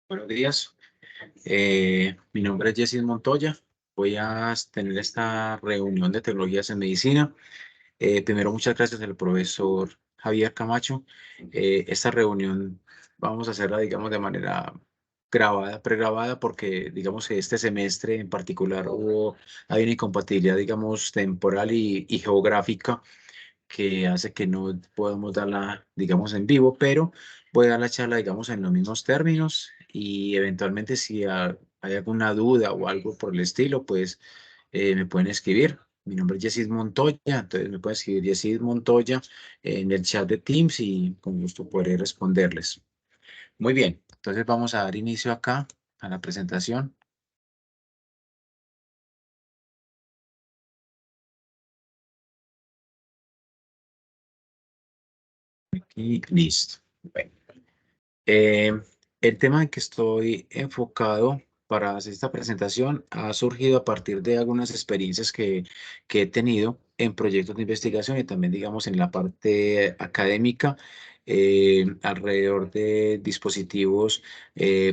Buenos días. Mi nombre es Jessis Montoya. Voy a tener esta reunión de tecnologías en medicina. Primero, muchas gracias al profesor Javier Camacho. Esta reunión vamos a hacerla, digamos, de manera grabada, pregrabada, porque, digamos, que este semestre en particular hay una incompatibilidad, digamos, temporal y geográfica que hace que no podamos darla, digamos, en vivo, pero voy a dar la charla, digamos, en los mismos términos y eventualmente si hay alguna duda o algo por el estilo, pues me pueden escribir. Mi nombre es Jessis Montoya, entonces me pueden escribir Jessis Montoya en el chat de Teams y con gusto podré responderles. Muy bien, entonces vamos a dar inicio acá a la presentación. Y listo. Bueno. Eh, el tema en que estoy enfocado para hacer esta presentación ha surgido a partir de algunas experiencias que he tenido en proyectos de investigación y también, digamos, en la parte académica alrededor de dispositivos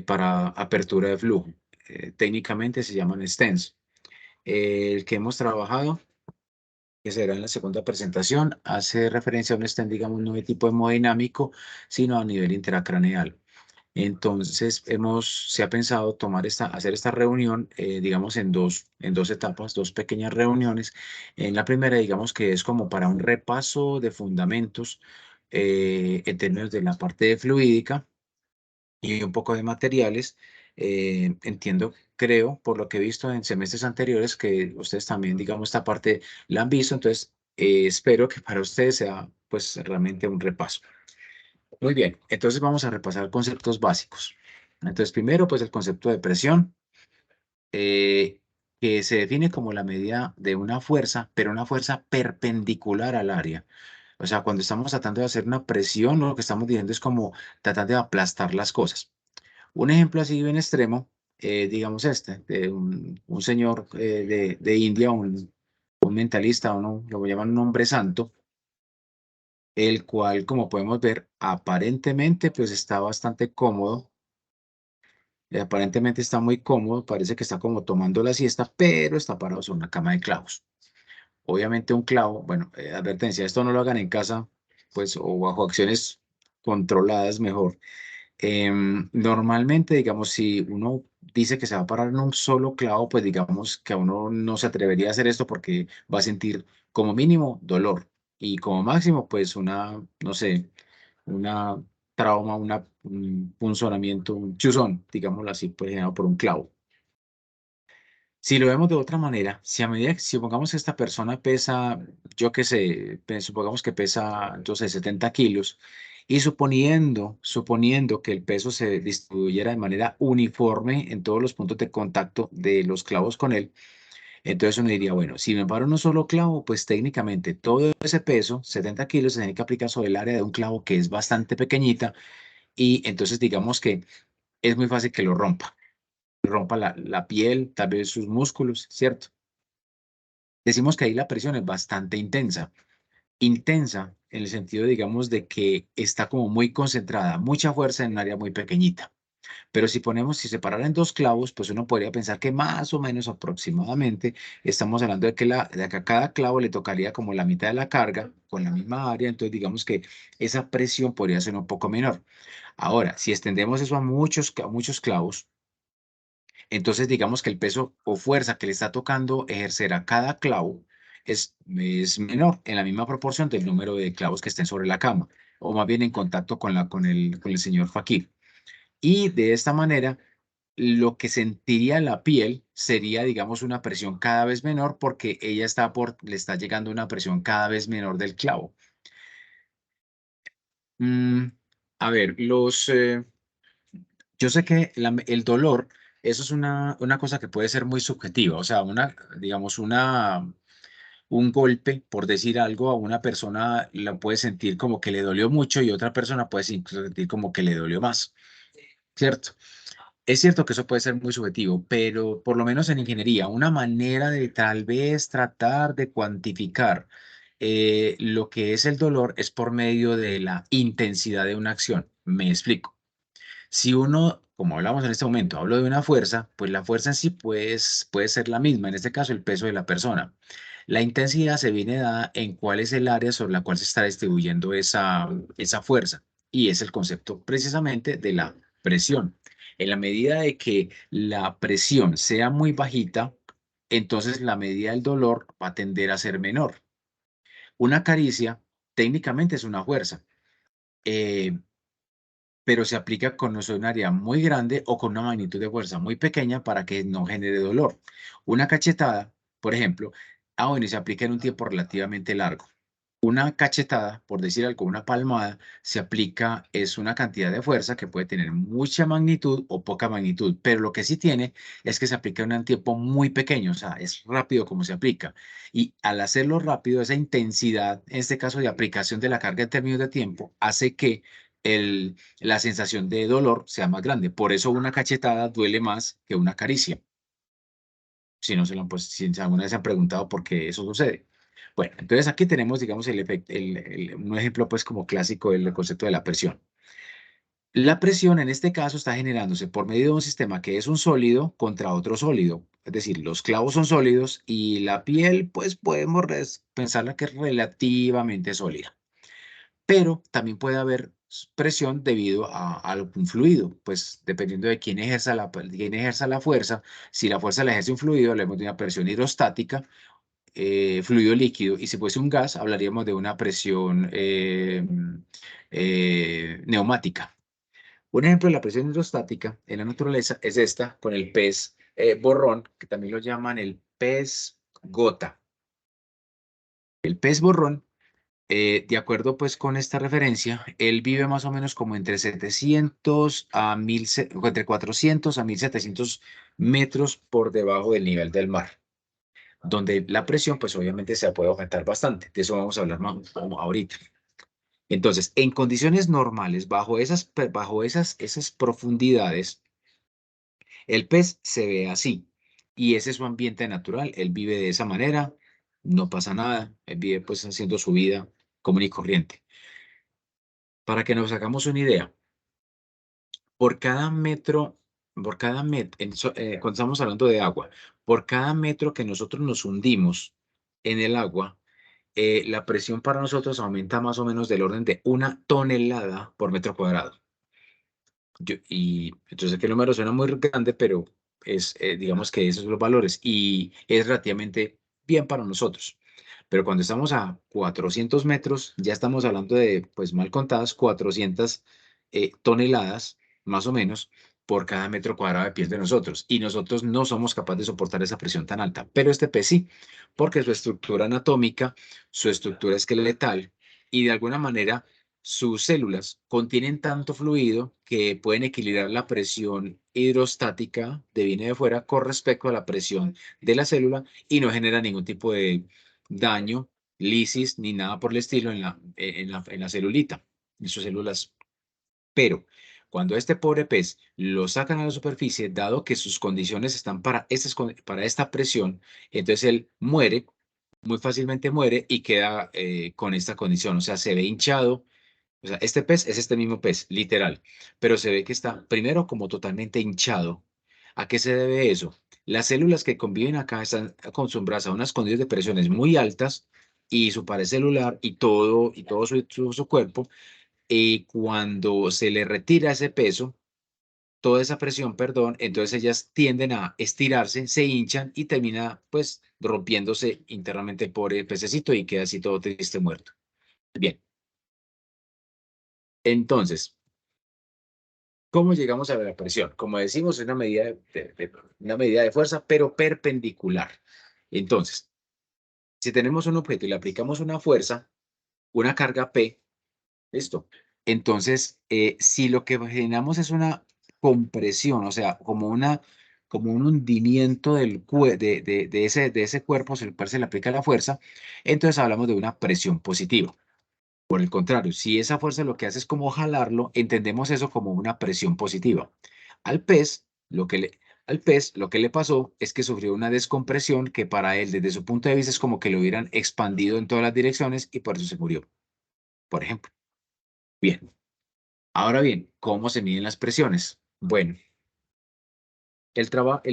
para apertura de flujo. Técnicamente se llaman stents. El que hemos trabajado, que será en la segunda presentación, hace referencia a un stent, digamos, no de tipo hemodinámico, sino a nivel intracraneal. Entonces, se ha pensado hacer esta reunión, digamos, en dos etapas, dos pequeñas reuniones. En la primera, digamos que es como para un repaso de fundamentos en términos de la parte de fluídica y un poco de materiales. Entiendo, creo, por lo que he visto en semestres anteriores, que ustedes también, digamos, esta parte la han visto. Entonces, espero que para ustedes sea, pues, realmente un repaso. Muy bien, entonces vamos a repasar conceptos básicos. Entonces, primero, pues el concepto de presión, eh, que se define como la medida de una fuerza, pero una fuerza perpendicular al área. O sea, cuando estamos tratando de hacer una presión, lo que estamos diciendo es como tratar de aplastar las cosas. Un ejemplo así bien extremo, digamos de un señor de India, un mentalista, uno lo llaman un hombre santo, el cual, como podemos ver, aparentemente pues está bastante cómodo, aparentemente está muy cómodo, parece que está como tomando la siesta, pero está parado sobre una cama de clavos. Obviamente un clavo, bueno, advertencia, esto no lo hagan en casa, pues, o bajo acciones controladas mejor. Normalmente, digamos, si uno dice que se va a parar en un solo clavo, pues digamos que a uno no se atrevería a hacer esto porque va a sentir como mínimo dolor y como máximo, pues no sé, una trauma, un punzonamiento, un chuzón, digámoslo así, pues generado por un clavo. Si lo vemos de otra manera, si a medida que, si supongamos que esta persona pesa, yo qué sé, supongamos que pesa, entonces 70 kilos, y suponiendo que el peso se distribuyera de manera uniforme en todos los puntos de contacto de los clavos con él, entonces uno diría, bueno, si me paro en un solo clavo, pues técnicamente todo ese peso, 70 kilos, se tiene que aplicar sobre el área de un clavo que es bastante pequeñita, y entonces digamos que es muy fácil que lo rompa la piel, tal vez sus músculos, ¿cierto? Decimos que ahí la presión es bastante intensa. Intensa en el sentido, digamos, de que está como muy concentrada, mucha fuerza en un área muy pequeñita. Pero si separara en dos clavos, pues uno podría pensar que más o menos aproximadamente estamos hablando de que a cada clavo le tocaría como la mitad de la carga con la misma área. Entonces, digamos que esa presión podría ser un poco menor. Ahora, si extendemos eso a muchos clavos, entonces, digamos que el peso o fuerza que le está tocando ejercer a cada clavo es menor en la misma proporción del número de clavos que estén sobre la cama, o más bien en contacto con el señor Fakir. Y de esta manera, lo que sentiría la piel sería, digamos, una presión cada vez menor porque le está llegando una presión cada vez menor del clavo. Mm, a ver, yo sé que el dolor, eso es una cosa que puede ser muy subjetiva, o sea, digamos, un golpe, por decir algo, a una persona la puede sentir como que le dolió mucho y otra persona puede sentir como que le dolió más, ¿cierto? Es cierto que eso puede ser muy subjetivo, pero por lo menos en ingeniería, una manera de tal vez tratar de cuantificar lo que es el dolor es por medio de la intensidad de una acción. Me explico. Si uno, como hablamos en este momento, hablo de una fuerza, pues la fuerza en sí puede ser la misma, en este caso el peso de la persona. La intensidad se viene dada en cuál es el área sobre la cual se está distribuyendo esa fuerza. Y es el concepto precisamente de la presión. En la medida de que la presión sea muy bajita, entonces la medida del dolor va a tender a ser menor. Una caricia técnicamente es una fuerza. eh, pero se aplica con un área muy grande o con una magnitud de fuerza muy pequeña para que no genere dolor. Una cachetada, por ejemplo, bueno, y se aplica en un tiempo relativamente largo. Una cachetada, por decir algo, una palmada, se aplica, es una cantidad de fuerza que puede tener mucha magnitud o poca magnitud, pero lo que sí tiene es que se aplica en un tiempo muy pequeño, o sea, es rápido como se aplica. Y al hacerlo rápido, esa intensidad, en este caso de aplicación de la carga en términos de tiempo, hace que la sensación de dolor sea más grande. Por eso una cachetada duele más que una caricia. Si no se lo han, pues, si alguna vez se han preguntado por qué eso sucede. Bueno, entonces aquí tenemos, digamos, el efecto, un ejemplo, pues, como clásico del concepto de la presión. La presión en este caso está generándose por medio de un sistema que es un sólido contra otro sólido. Es decir, los clavos son sólidos y la piel, pues, podemos pensarla que es relativamente sólida. Pero también puede haber presión debido a algún fluido, pues dependiendo de quién ejerza la fuerza. Si la fuerza la ejerce un fluido, hablamos de una presión hidrostática, fluido líquido, y si fuese un gas, hablaríamos de una presión neumática. Un ejemplo de la presión hidrostática en la naturaleza es esta, con el pez borrón, que también lo llaman el pez gota. El pez borrón, de acuerdo pues con esta referencia, él vive más o menos como entre 700 a 1000, entre 400 a 1700 metros por debajo del nivel del mar, donde la presión pues obviamente se puede aumentar bastante. De eso vamos a hablar más como ahorita. Entonces, en condiciones normales, esas profundidades, el pez se ve así y ese es su ambiente natural. Él vive de esa manera, no pasa nada, él vive pues haciendo su vida común y corriente. Para que nos hagamos una idea, por cada metro, cuando estamos hablando de agua, por cada metro que nosotros nos hundimos en el agua, la presión para nosotros aumenta más o menos del orden de 1 tonelada por metro cuadrado. Yo sé que el número suena muy grande, pero digamos que esos son los valores y es relativamente bien para nosotros. Pero cuando estamos a 400 metros, ya estamos hablando de, pues mal contadas, 400 toneladas, más o menos, por cada metro cuadrado de piel de nosotros. Y nosotros no somos capaces de soportar esa presión tan alta. Pero este pez sí, porque su estructura anatómica, su estructura esqueletal y de alguna manera sus células contienen tanto fluido que pueden equilibrar la presión hidrostática de viene de fuera con respecto a la presión de la célula y no genera ningún tipo de daño, lisis ni nada por el estilo en la celulita, en sus células. Pero cuando este pobre pez lo sacan a la superficie, dado que sus condiciones están para esta presión, entonces él muere, muy fácilmente muere y queda con esta condición, o sea, se ve hinchado. O sea, este pez es este mismo pez, literal, pero se ve que está primero como totalmente hinchado. ¿A qué se debe eso? Las células que conviven acá están acostumbradas a unas condiciones de presiones muy altas y su pared celular y todo su cuerpo, y cuando se le retira ese peso, toda esa presión, perdón, entonces ellas tienden a estirarse, se hinchan y termina pues rompiéndose internamente por el pececito y queda así todo triste muerto. Bien, entonces, ¿cómo llegamos a la presión? Como decimos, es una medida de fuerza, pero perpendicular. Entonces, si tenemos un objeto y le aplicamos una fuerza, una carga P, listo. Entonces, si lo que generamos es una compresión, o sea, como un hundimiento de ese cuerpo, el cual se le aplica la fuerza, entonces hablamos de una presión positiva. Por el contrario, si esa fuerza lo que hace es como jalarlo, entendemos eso como una presión positiva. Al pez, lo que le, al pez, lo que le pasó es que sufrió una descompresión que para él, desde su punto de vista, es como que lo hubieran expandido en todas las direcciones y por eso se murió, por ejemplo. Bien. Ahora bien, ¿cómo se miden las presiones? Bueno, el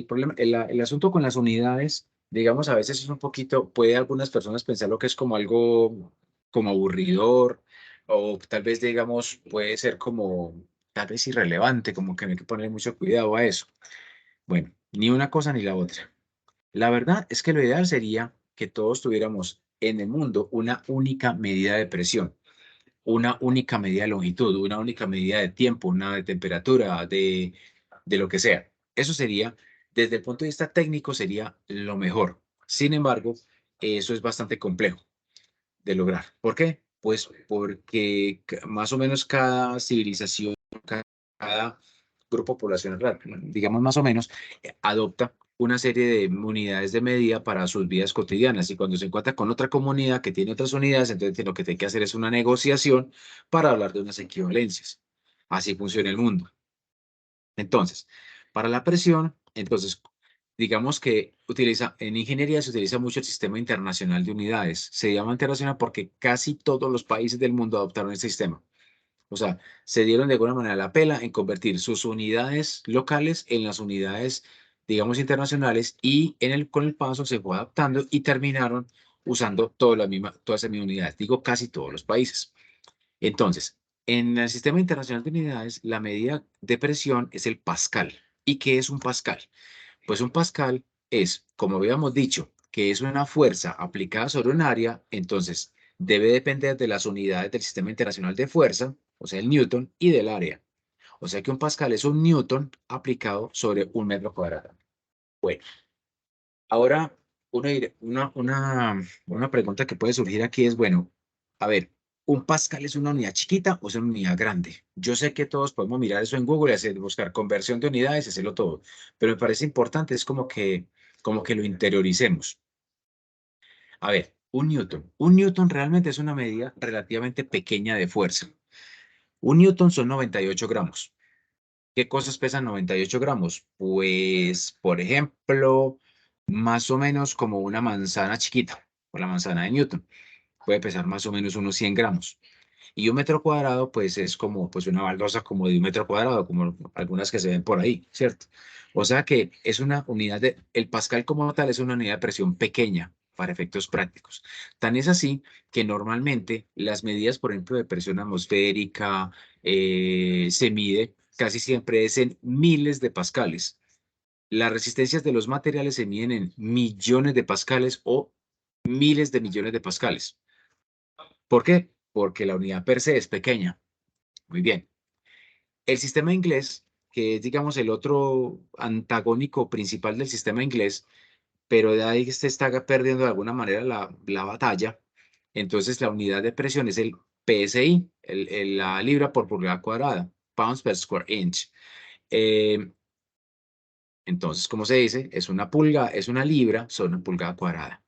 problema, el asunto con las unidades, digamos, a veces es un poquito, puede algunas personas pensar lo que es como algo como aburridor, o tal vez, digamos, puede ser como tal vez irrelevante, como que no hay que poner mucho cuidado a eso. Bueno, ni una cosa ni la otra. La verdad es que lo ideal sería que todos tuviéramos en el mundo una única medida de presión, una única medida de longitud, una única medida de tiempo, una de temperatura, de lo que sea. Eso sería, desde el punto de vista técnico, sería lo mejor. Sin embargo, eso es bastante complejo de lograr. ¿Por qué? Pues porque más o menos cada civilización, cada grupo poblacional, digamos más o menos, adopta una serie de unidades de medida para sus vidas cotidianas. Y cuando se encuentra con otra comunidad que tiene otras unidades, entonces lo que tiene que hacer es una negociación para hablar de unas equivalencias. Así funciona el mundo. Entonces, para la presión, entonces, digamos que en ingeniería se utiliza mucho el sistema internacional de unidades. Se llama internacional porque casi todos los países del mundo adoptaron este sistema. O sea, se dieron de alguna manera la pela en convertir sus unidades locales en las unidades, digamos, internacionales y con el paso se fue adaptando y terminaron usando todas esas mismas unidades. Digo, casi todos los países. Entonces, en el sistema internacional de unidades, la medida de presión es el pascal. ¿Y qué es un pascal? Pues un pascal es, como habíamos dicho, que es una fuerza aplicada sobre un área, entonces debe depender de las unidades del sistema internacional de fuerza, o sea, el newton, y del área. O sea que un pascal es un newton aplicado sobre un metro cuadrado. Bueno, ahora una pregunta que puede surgir aquí es, bueno, a ver, ¿un pascal es una unidad chiquita o es una unidad grande? Yo sé que todos podemos mirar eso en Google y buscar conversión de unidades y hacerlo todo, pero me parece importante, es como que lo interioricemos. A ver, un newton. Un newton realmente es una medida relativamente pequeña de fuerza. Un newton son 98 gramos. ¿Qué cosas pesan 98 gramos? Pues, por ejemplo, más o menos como una manzana chiquita, o la manzana de Newton. Puede pesar más o menos unos 100 gramos. Y un metro cuadrado, pues es como pues una baldosa como de un metro cuadrado, como algunas que se ven por ahí, ¿cierto? O sea que es una unidad el pascal como tal es una unidad de presión pequeña para efectos prácticos. Tan es así que normalmente las medidas, por ejemplo, de presión atmosférica, se mide casi siempre es en miles de pascales. Las resistencias de los materiales se miden en millones de pascales o miles de millones de pascales. ¿Por qué? Porque la unidad per se es pequeña. Muy bien. El sistema inglés, que es, digamos, el otro antagónico principal del sistema inglés, pero de ahí se está perdiendo de alguna manera la batalla. Entonces, la unidad de presión es el PSI, la libra por pulgada cuadrada, pounds per square inch. Eh, entonces, como se dice, es una libra sobre una pulgada cuadrada.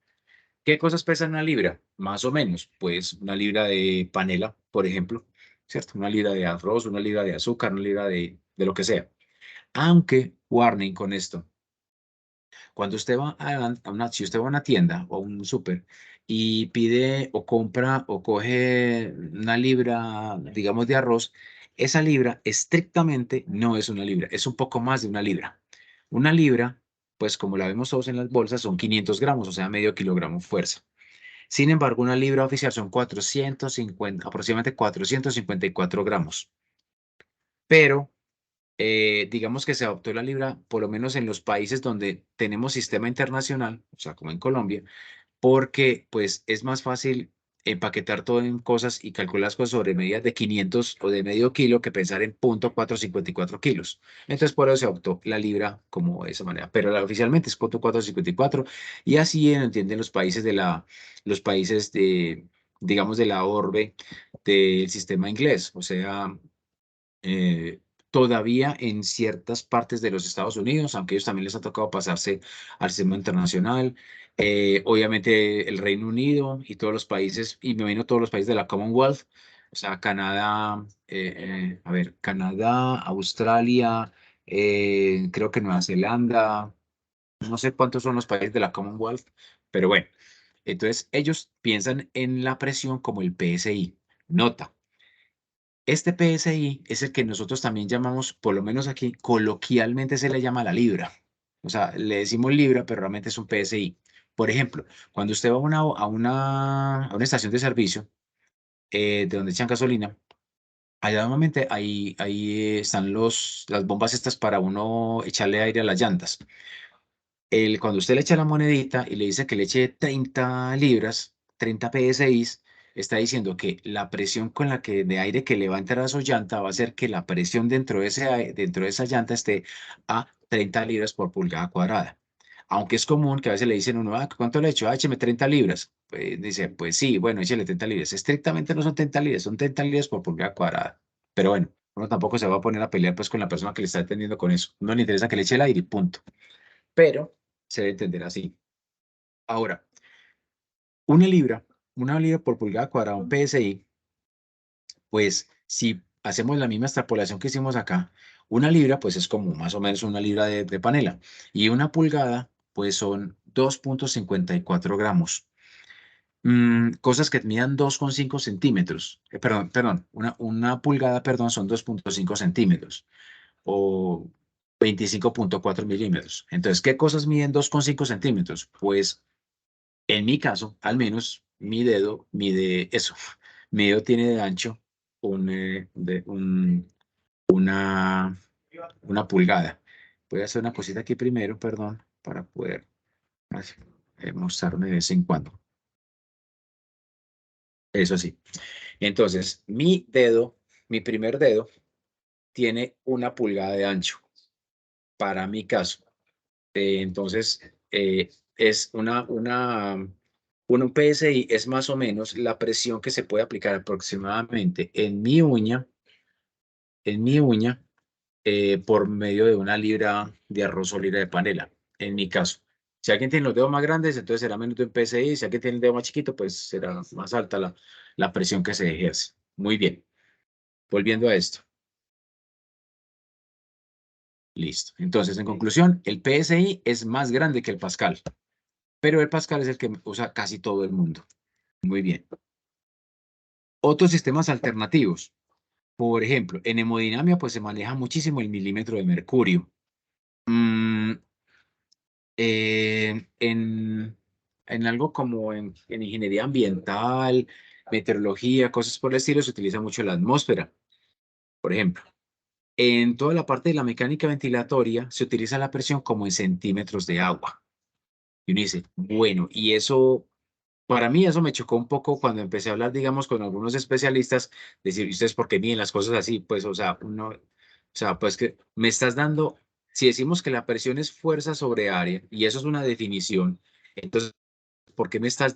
¿Qué cosas pesan una libra? Más o menos, pues una libra de panela, por ejemplo, ¿cierto? Una libra de arroz, una libra de azúcar, una libra de lo que sea. Aunque, warning con esto, cuando usted va si usted va a una tienda o un súper y pide o compra o coge una libra, digamos, de arroz, esa libra estrictamente no es una libra, es un poco más de una libra. Una libra, pues como la vemos todos en las bolsas, son 500 gramos, o sea, medio kilogramo fuerza. Sin embargo, una libra oficial son 450, aproximadamente 454 gramos. Pero digamos que se adoptó la libra, por lo menos en los países donde tenemos sistema internacional, o sea, como en Colombia, porque pues es más fácil empaquetar todo en cosas y calcular las cosas sobre medidas de 500 o de medio kilo que pensar en 0,454 kilos. Entonces, por eso se adoptó la libra como de esa manera, pero oficialmente es 0,454 y así entienden los países digamos, de la orbe del sistema inglés, o sea, eh, todavía en ciertas partes de los Estados Unidos, aunque ellos también les ha tocado pasarse al sistema internacional. Obviamente el Reino Unido y todos los países, y me imagino todos los países de la Commonwealth, o sea, Canadá, a ver, Canadá, Australia, creo que Nueva Zelanda, no sé cuántos son los países de la Commonwealth, pero bueno, entonces ellos piensan en la presión como el PSI. Nota. Este PSI es el que nosotros también llamamos, por lo menos aquí, coloquialmente se le llama la libra. O sea, le decimos libra, pero realmente es un PSI. Por ejemplo, cuando usted va a una estación de servicio de donde echan gasolina, allá normalmente ahí están las bombas estas para uno echarle aire a las llantas. Cuando usted le echa la monedita y le dice que le eche 30 libras, 30 PSIs, está diciendo que la presión con la que de aire que le va a entrar a su llanta va a hacer que la presión dentro de esa llanta esté a 30 libras por pulgada cuadrada. Aunque es común que a veces le dicen a uno, ah, ¿cuánto le echo? Ah, écheme 30 libras. Pues dice, pues sí, bueno, échele 30 libras. Estrictamente no son 30 libras, son 30 libras por pulgada cuadrada. Pero bueno, uno tampoco se va a poner a pelear pues con la persona que le está atendiendo con eso. No le interesa que le eche el aire y punto. Pero se debe entender así. Ahora, una libra, una libra por pulgada cuadrada, un PSI, pues si hacemos la misma extrapolación que hicimos acá, una libra pues es como más o menos una libra de panela y una pulgada pues son 2,54 gramos. Cosas que midan 2,5 centímetros. Perdón, una pulgada, perdón, son 2,5 centímetros o 25,4 milímetros. Entonces, ¿qué cosas miden 2,5 centímetros? Pues en mi caso, al menos, mi dedo mide eso. Mi dedo tiene de ancho un, una, una pulgada. Voy a hacer una cosita aquí primero, perdón, para poder así, mostrarme de vez en cuando. Eso sí. Entonces, mi primer dedo, tiene una pulgada de ancho para mi caso. Entonces, es un PSI es más o menos la presión que se puede aplicar aproximadamente en mi uña, por medio de una libra de arroz o libra de panela, en mi caso. Si alguien tiene los dedos más grandes, entonces será menos de un PSI. Si alguien tiene el dedo más chiquito, pues será más alta la presión que se ejerce. Muy bien. Volviendo a esto. Listo. Entonces, en conclusión, el PSI es más grande que el Pascal, pero el Pascal es el que usa casi todo el mundo. Muy bien. Otros sistemas alternativos. Por ejemplo, en hemodinamia pues se maneja muchísimo el milímetro de mercurio. Mm, en algo como en ingeniería ambiental, meteorología, cosas por el estilo, se utiliza mucho la atmósfera. Por ejemplo, en toda la parte de la mecánica ventilatoria se utiliza la presión como en centímetros de agua. Y uno dice, bueno, y eso, para mí eso me chocó un poco cuando empecé a hablar, digamos, con algunos especialistas, decir, ¿y ustedes por qué miden las cosas así? Pues, o sea, pues que me estás dando, si decimos que la presión es fuerza sobre área, y eso es una definición, entonces, ¿por qué me estás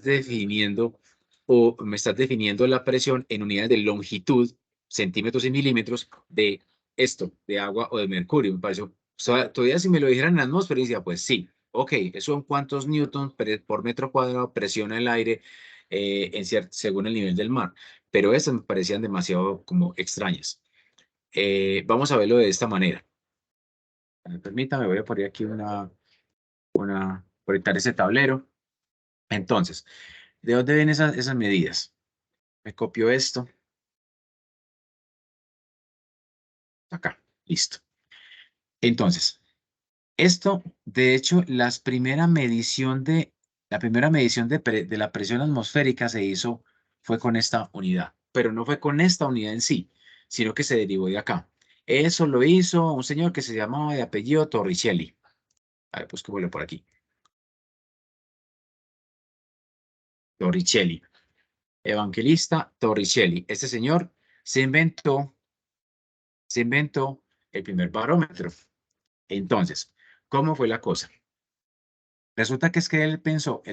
definiendo o me estás definiendo la presión en unidades de longitud, centímetros y milímetros de esto, de agua o de mercurio? Me pareció, o sea, todavía si me lo dijeran en atmósfera, decía, pues sí, ok, eso son cuántos newtons por metro cuadrado presiona el aire según el nivel del mar, pero esas me parecían demasiado como extrañas. Vamos a verlo de esta manera. Permítame, voy a poner aquí proyectar ese tablero. Entonces, ¿de dónde vienen esas medidas? Me copio esto, acá, listo. Entonces, esto, de hecho, la primera medición de la presión atmosférica fue con esta unidad, pero no fue con esta unidad en sí, sino que se derivó de acá. Eso lo hizo un señor que se llamaba de apellido Torricelli. A ver, pues que vuelve por aquí. Torricelli, Evangelista Torricelli. Este señor se inventó, se inventó el primer barómetro. Entonces, ¿cómo fue la cosa? Resulta que es que él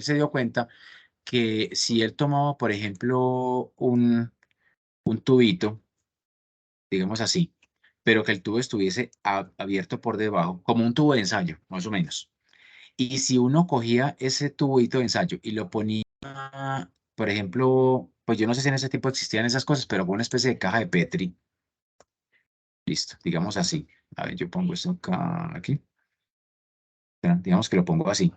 se dio cuenta que si él tomaba, por ejemplo, un tubito, digamos así, pero que el tubo estuviese abierto por debajo, como un tubo de ensayo, más o menos. Y si uno cogía ese tubito de ensayo y lo ponía, por ejemplo, pues yo no sé si en ese tiempo existían esas cosas, pero con una especie de caja de Petri, listo, digamos así. A ver, yo pongo esto acá, aquí, digamos que lo pongo así,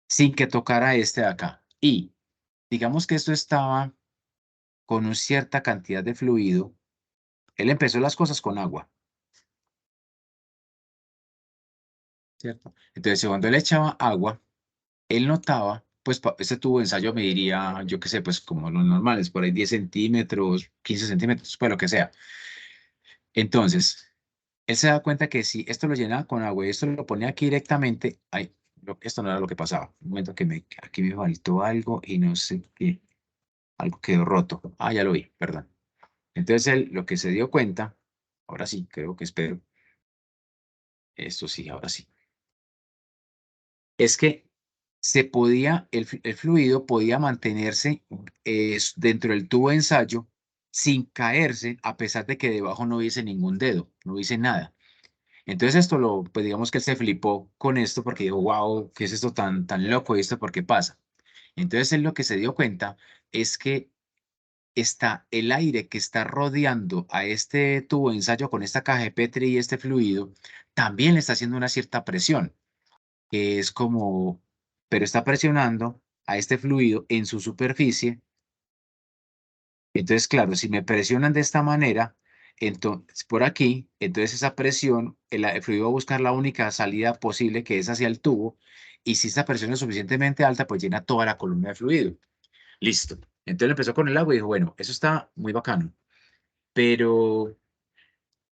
sin que tocara este de acá. Y digamos que esto estaba con una cierta cantidad de fluido, él empezó las cosas con agua, ¿cierto? Entonces, cuando él echaba agua, él notaba, pues este tubo de ensayo me diría, yo qué sé, pues como los normales, por ahí 10 centímetros, 15 centímetros, pues lo que sea. Entonces, él se da cuenta que si esto lo llenaba con agua y esto lo ponía aquí directamente, ay, esto no era lo que pasaba. Un momento que aquí me faltó algo y no sé qué, algo quedó roto. Ah, ya lo vi, perdón. Entonces él lo que se dio cuenta, ahora sí, creo que espero, esto sí, ahora sí, es que el fluido podía mantenerse dentro del tubo de ensayo sin caerse, a pesar de que debajo no hubiese ningún dedo, no hubiese nada. Entonces pues digamos que él se flipó con esto porque dijo, wow, ¿qué es esto tan loco? ¿Y esto por qué pasa? Entonces él lo que se dio cuenta es que está el aire que está rodeando a este tubo de ensayo con esta caja de Petri y este fluido, también le está haciendo una cierta presión, que es como, pero está presionando a este fluido en su superficie. Entonces, claro, si me presionan de esta manera, entonces por aquí, entonces esa presión, el fluido va a buscar la única salida posible que es hacia el tubo, y si esta presión es suficientemente alta, pues llena toda la columna de fluido. Listo. Entonces empezó con el agua y dijo, bueno, eso está muy bacano, pero,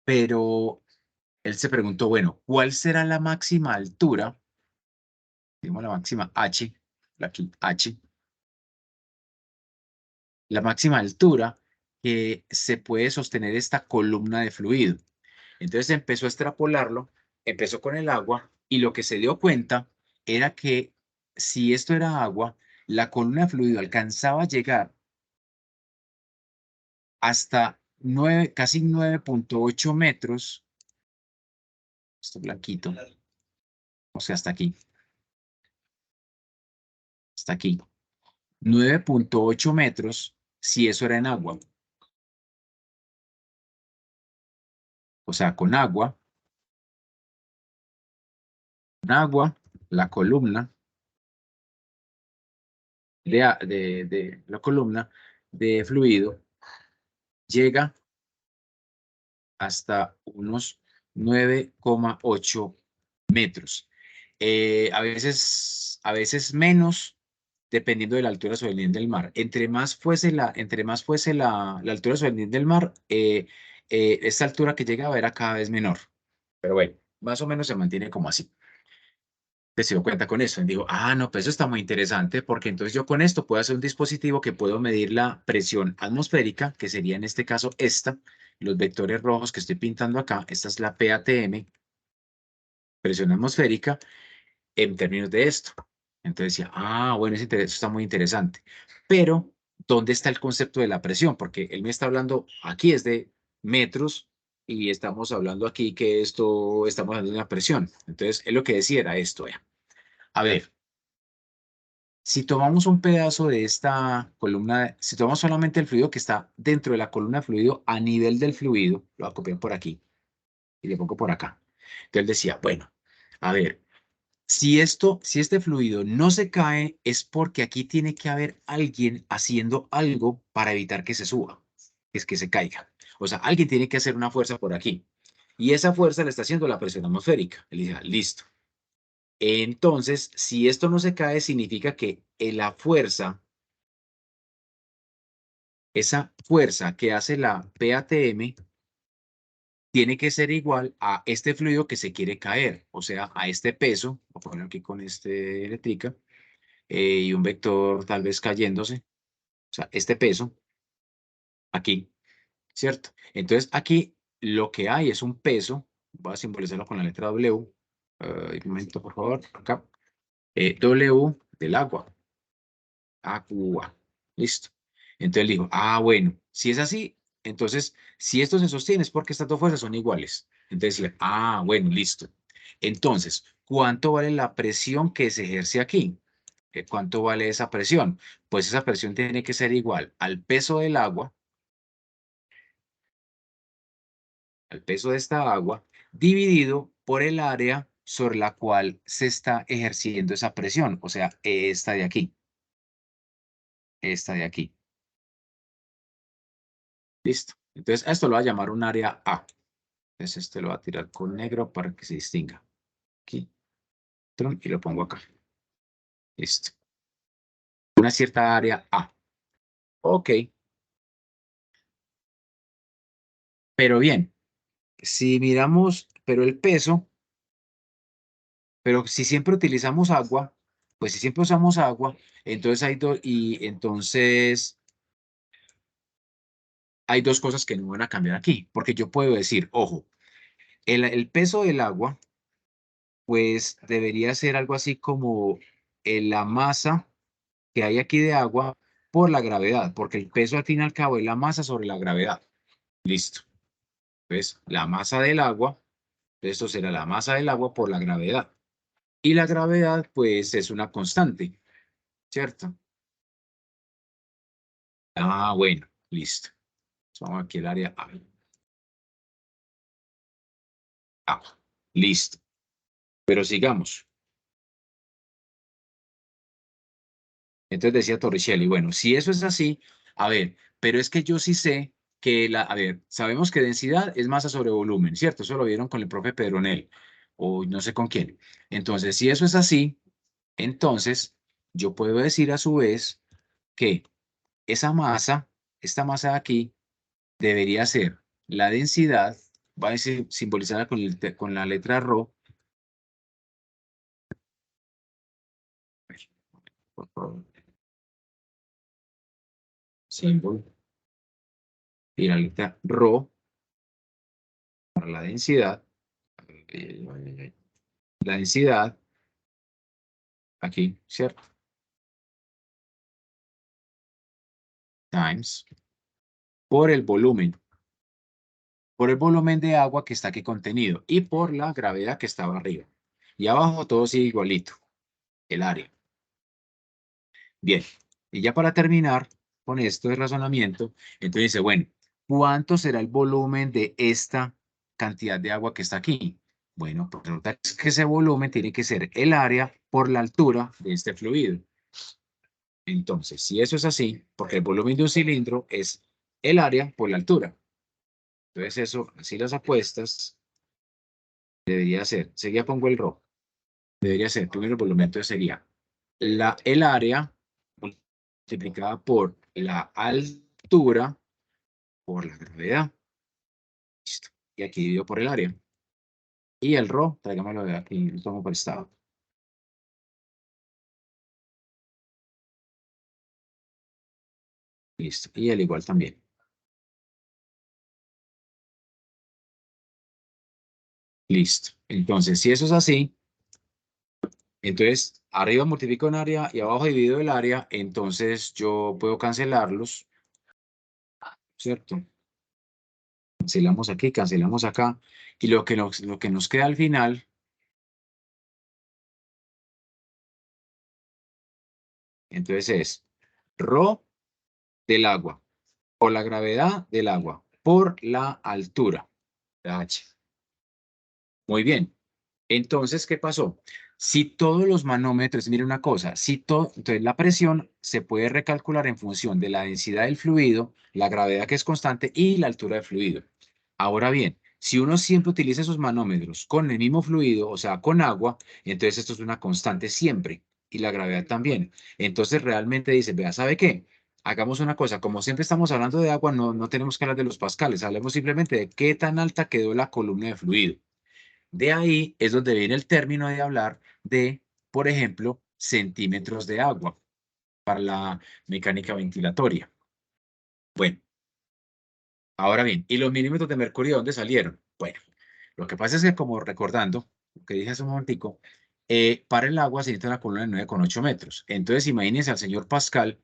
pero él se preguntó, bueno, ¿cuál será la máxima altura? Digamos la máxima H, aquí H, la máxima altura que se puede sostener esta columna de fluido. Entonces empezó a extrapolarlo, empezó con el agua y lo que se dio cuenta era que si esto era agua, la columna de fluido alcanzaba a llegar hasta 9, casi 9,8 metros, esto blanquito, o sea, hasta aquí, 9,8 metros si eso era en agua. O sea, con agua, la columna de la columna de fluido llega hasta unos 9,8 metros. A veces menos, dependiendo de la altura sobre el nivel del mar. Entre más fuese la altura sobre el nivel del mar, esta altura que llegaba era cada vez menor. Pero bueno, más o menos se mantiene como así. Pues se dio cuenta con eso. Y digo, ah, no, pues eso está muy interesante porque entonces yo con esto puedo hacer un dispositivo que puedo medir la presión atmosférica, que sería en este caso los vectores rojos que estoy pintando acá. Esta es la PATM, presión atmosférica, en términos de esto. Entonces decía, ah, bueno, eso está muy interesante. Pero, ¿dónde está el concepto de la presión? Porque él me está hablando, aquí es de metros y estamos hablando aquí que estamos hablando de una presión. Entonces, él lo que decía era esto, ya. A ver, si tomamos un pedazo de esta columna, si tomamos solamente el fluido que está dentro de la columna de fluido, a nivel del fluido, lo voy a copiar por aquí y le pongo por acá. Entonces él decía, bueno, a ver, si este fluido no se cae, es porque aquí tiene que haber alguien haciendo algo para evitar que se suba, es que se caiga. O sea, alguien tiene que hacer una fuerza por aquí. Y esa fuerza le está haciendo la presión atmosférica. Él dice, listo. Entonces, si esto no se cae, significa que la fuerza, esa fuerza que hace la PATM, tiene que ser igual a este fluido que se quiere caer, o sea, a este peso, voy a poner aquí con este eléctrica, y un vector tal vez cayéndose, o sea, este peso aquí, ¿cierto? Entonces, aquí lo que hay es un peso, voy a simbolizarlo con la letra W, un momento, por favor, acá, W del agua. Agua. Listo. Entonces él dijo, ah, bueno, si es así, entonces, si esto se sostiene es porque estas dos fuerzas son iguales. Entonces, bueno, listo. Entonces, ¿cuánto vale la presión que se ejerce aquí? ¿Cuánto vale esa presión? Pues esa presión tiene que ser igual al peso del agua, al peso de esta agua, dividido por el área sobre la cual se está ejerciendo esa presión, o sea, esta de aquí, esta de aquí. Listo. Entonces, a esto lo voy a llamar un área A. Entonces, este lo voy a tirar con negro para que se distinga. Aquí, trum, y lo pongo acá. Listo. Una cierta área A. Ok. Pero bien, si miramos, pero el peso, pero si siempre utilizamos agua, pues si siempre usamos agua, entonces hay dos cosas que no van a cambiar aquí, porque yo puedo decir, ojo, el peso del agua, pues debería ser algo así como la masa que hay aquí de agua por la gravedad, porque el peso al fin y al cabo es la masa sobre la gravedad. Listo. Entonces, la masa del agua, esto será la masa del agua por la gravedad. Y la gravedad, pues, es una constante, ¿cierto? Ah, bueno, listo. Vamos aquí al área A. A. Listo. Pero sigamos. Entonces decía Torricelli, bueno, si eso es así, a ver, pero es que yo sí sé que a ver, sabemos que densidad es masa sobre volumen, ¿cierto? Eso lo vieron con el profe Pedronel, o no sé con quién. Entonces, si eso es así, entonces yo puedo decir a su vez que esa masa, esta masa de aquí, debería ser la densidad, va a ser simbolizada con la letra ρ, por favor, símbolo, y la letra ρ para la densidad, la densidad aquí, ¿cierto? Times por el volumen de agua que está aquí contenido y por la gravedad que estaba arriba. Y abajo todo sigue igualito, el área. Bien, y ya para terminar con esto de razonamiento, entonces dice, bueno, ¿cuánto será el volumen de esta cantidad de agua que está aquí? Bueno, pues resulta que ese volumen tiene que ser el área por la altura de este fluido. Entonces, si eso es así, porque el volumen de un cilindro es el área por la altura. Entonces, eso, así las apuestas, debería ser, seguía pongo el rojo, debería ser, primero el volumen, entonces sería el área multiplicada por la altura por la gravedad. Listo. Y aquí divido por el área. Y el ρ, tráigamelo de aquí, lo tomo por estado. Listo. Y el igual también. Listo. Entonces, si eso es así, entonces arriba multiplico en área y abajo divido el área, entonces yo puedo cancelarlos, ¿cierto? Cancelamos aquí, cancelamos acá. Y lo que nos queda al final, entonces es ρ del agua, por la gravedad del agua, por la altura, la H. Muy bien. Entonces, ¿qué pasó? Si todos los manómetros, mire una cosa, si todo, entonces la presión se puede recalcular en función de la densidad del fluido, la gravedad que es constante y la altura del fluido. Ahora bien, si uno siempre utiliza esos manómetros con el mismo fluido, o sea, con agua, entonces esto es una constante siempre y la gravedad también. Entonces realmente dice, vea, ¿sabe qué? Hagamos una cosa, como siempre estamos hablando de agua, no tenemos que hablar de los pascales, hablemos simplemente de qué tan alta quedó la columna de fluido. De ahí es donde viene el término de hablar de, por ejemplo, centímetros de agua para la mecánica ventilatoria. Bueno, ahora bien, ¿y los milímetros de mercurio dónde salieron? Bueno, lo que pasa es que como recordando, lo que dije hace un momentico, para el agua se necesita una columna de 9,8 metros. Entonces, imagínense al señor Pascal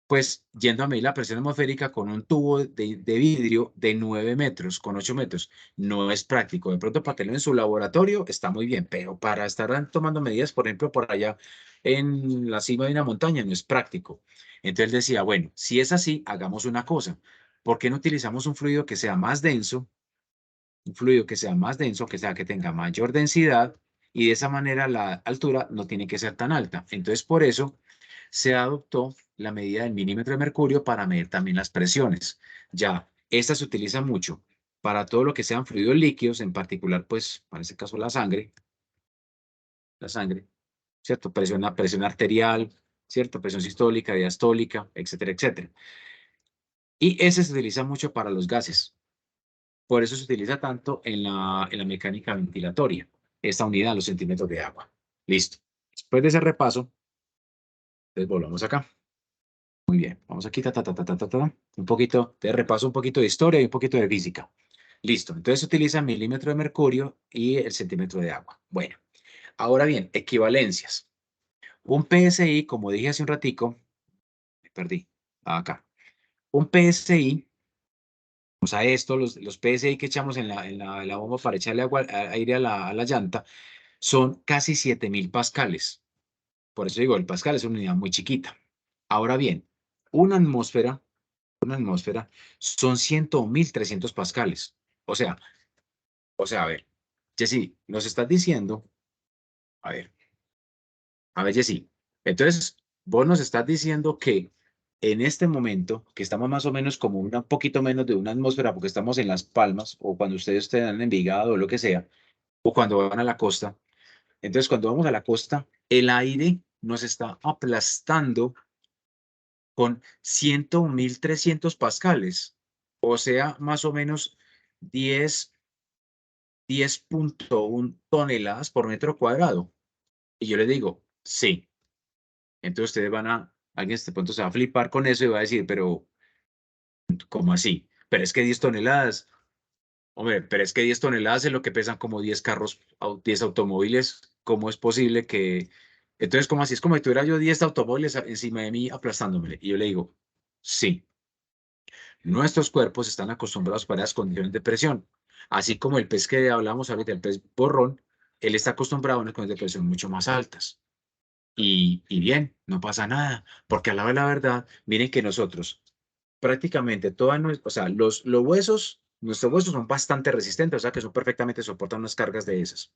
pues yendo a medir la presión atmosférica con un tubo de vidrio de 9 metros, con 8 metros. No es práctico. De pronto para tenerlo en su laboratorio está muy bien, pero para estar tomando medidas, por ejemplo, por allá en la cima de una montaña, no es práctico. Entonces decía, bueno, si es así, hagamos una cosa. ¿Por qué no utilizamos un fluido que sea más denso? Un fluido que sea más denso, que sea que tenga mayor densidad y de esa manera la altura no tiene que ser tan alta. Entonces, por eso se adoptó la medida del milímetro de mercurio para medir también las presiones. Ya, esta se utiliza mucho para todo lo que sean fluidos líquidos, en particular, pues, para este caso, la sangre, ¿cierto? Presión arterial, ¿cierto? Presión sistólica, diastólica, etcétera, etcétera. Y ese se utiliza mucho para los gases. Por eso se utiliza tanto en la mecánica ventilatoria, esta unidad, los centímetros de agua. Listo. Después de ese repaso, entonces volvamos acá. Muy bien, vamos aquí, un poquito de repaso, un poquito de historia y un poquito de física. Listo, entonces se utiliza el milímetro de mercurio y el centímetro de agua. Bueno, ahora bien, equivalencias. Un PSI, como dije hace un ratico, me perdí, acá. Un PSI, o sea, esto, los PSI que echamos en la bomba para echarle aire a la llanta, son casi 7000 pascales. Por eso digo, el pascal es una unidad muy chiquita. Ahora bien, una atmósfera, una atmósfera son 101.300 pascales. O sea, a ver, Jessy, nos estás diciendo, a ver, Jessy, entonces vos nos estás diciendo que en este momento, que estamos más o menos como un poquito menos de una atmósfera, porque estamos en Las Palmas, o cuando ustedes estén en Envigado o lo que sea, o cuando van a la costa, entonces cuando vamos a la costa, el aire nos está aplastando con 101.300 pascales, o sea, más o menos 10.1 toneladas por metro cuadrado. Y yo le digo, sí. Entonces alguien de pronto se va a flipar con eso y va a decir, pero, ¿cómo así? Pero es que 10 toneladas, hombre, pero es que 10 toneladas es lo que pesan como 10 carros, 10 automóviles. ¿Cómo es posible que... Entonces, ¿cómo así? Es como si tuviera yo 10 automóviles encima de mí aplastándome. Y yo le digo, sí. Nuestros cuerpos están acostumbrados para las condiciones de presión. Así como el pez que hablamos ahorita, el pez borrón, él está acostumbrado a unas condiciones de presión mucho más altas. Y bien, no pasa nada, porque a la hora de la verdad, miren que nosotros prácticamente o sea, los huesos, nuestros huesos son bastante resistentes, o sea que son perfectamente soportan unas cargas de esas.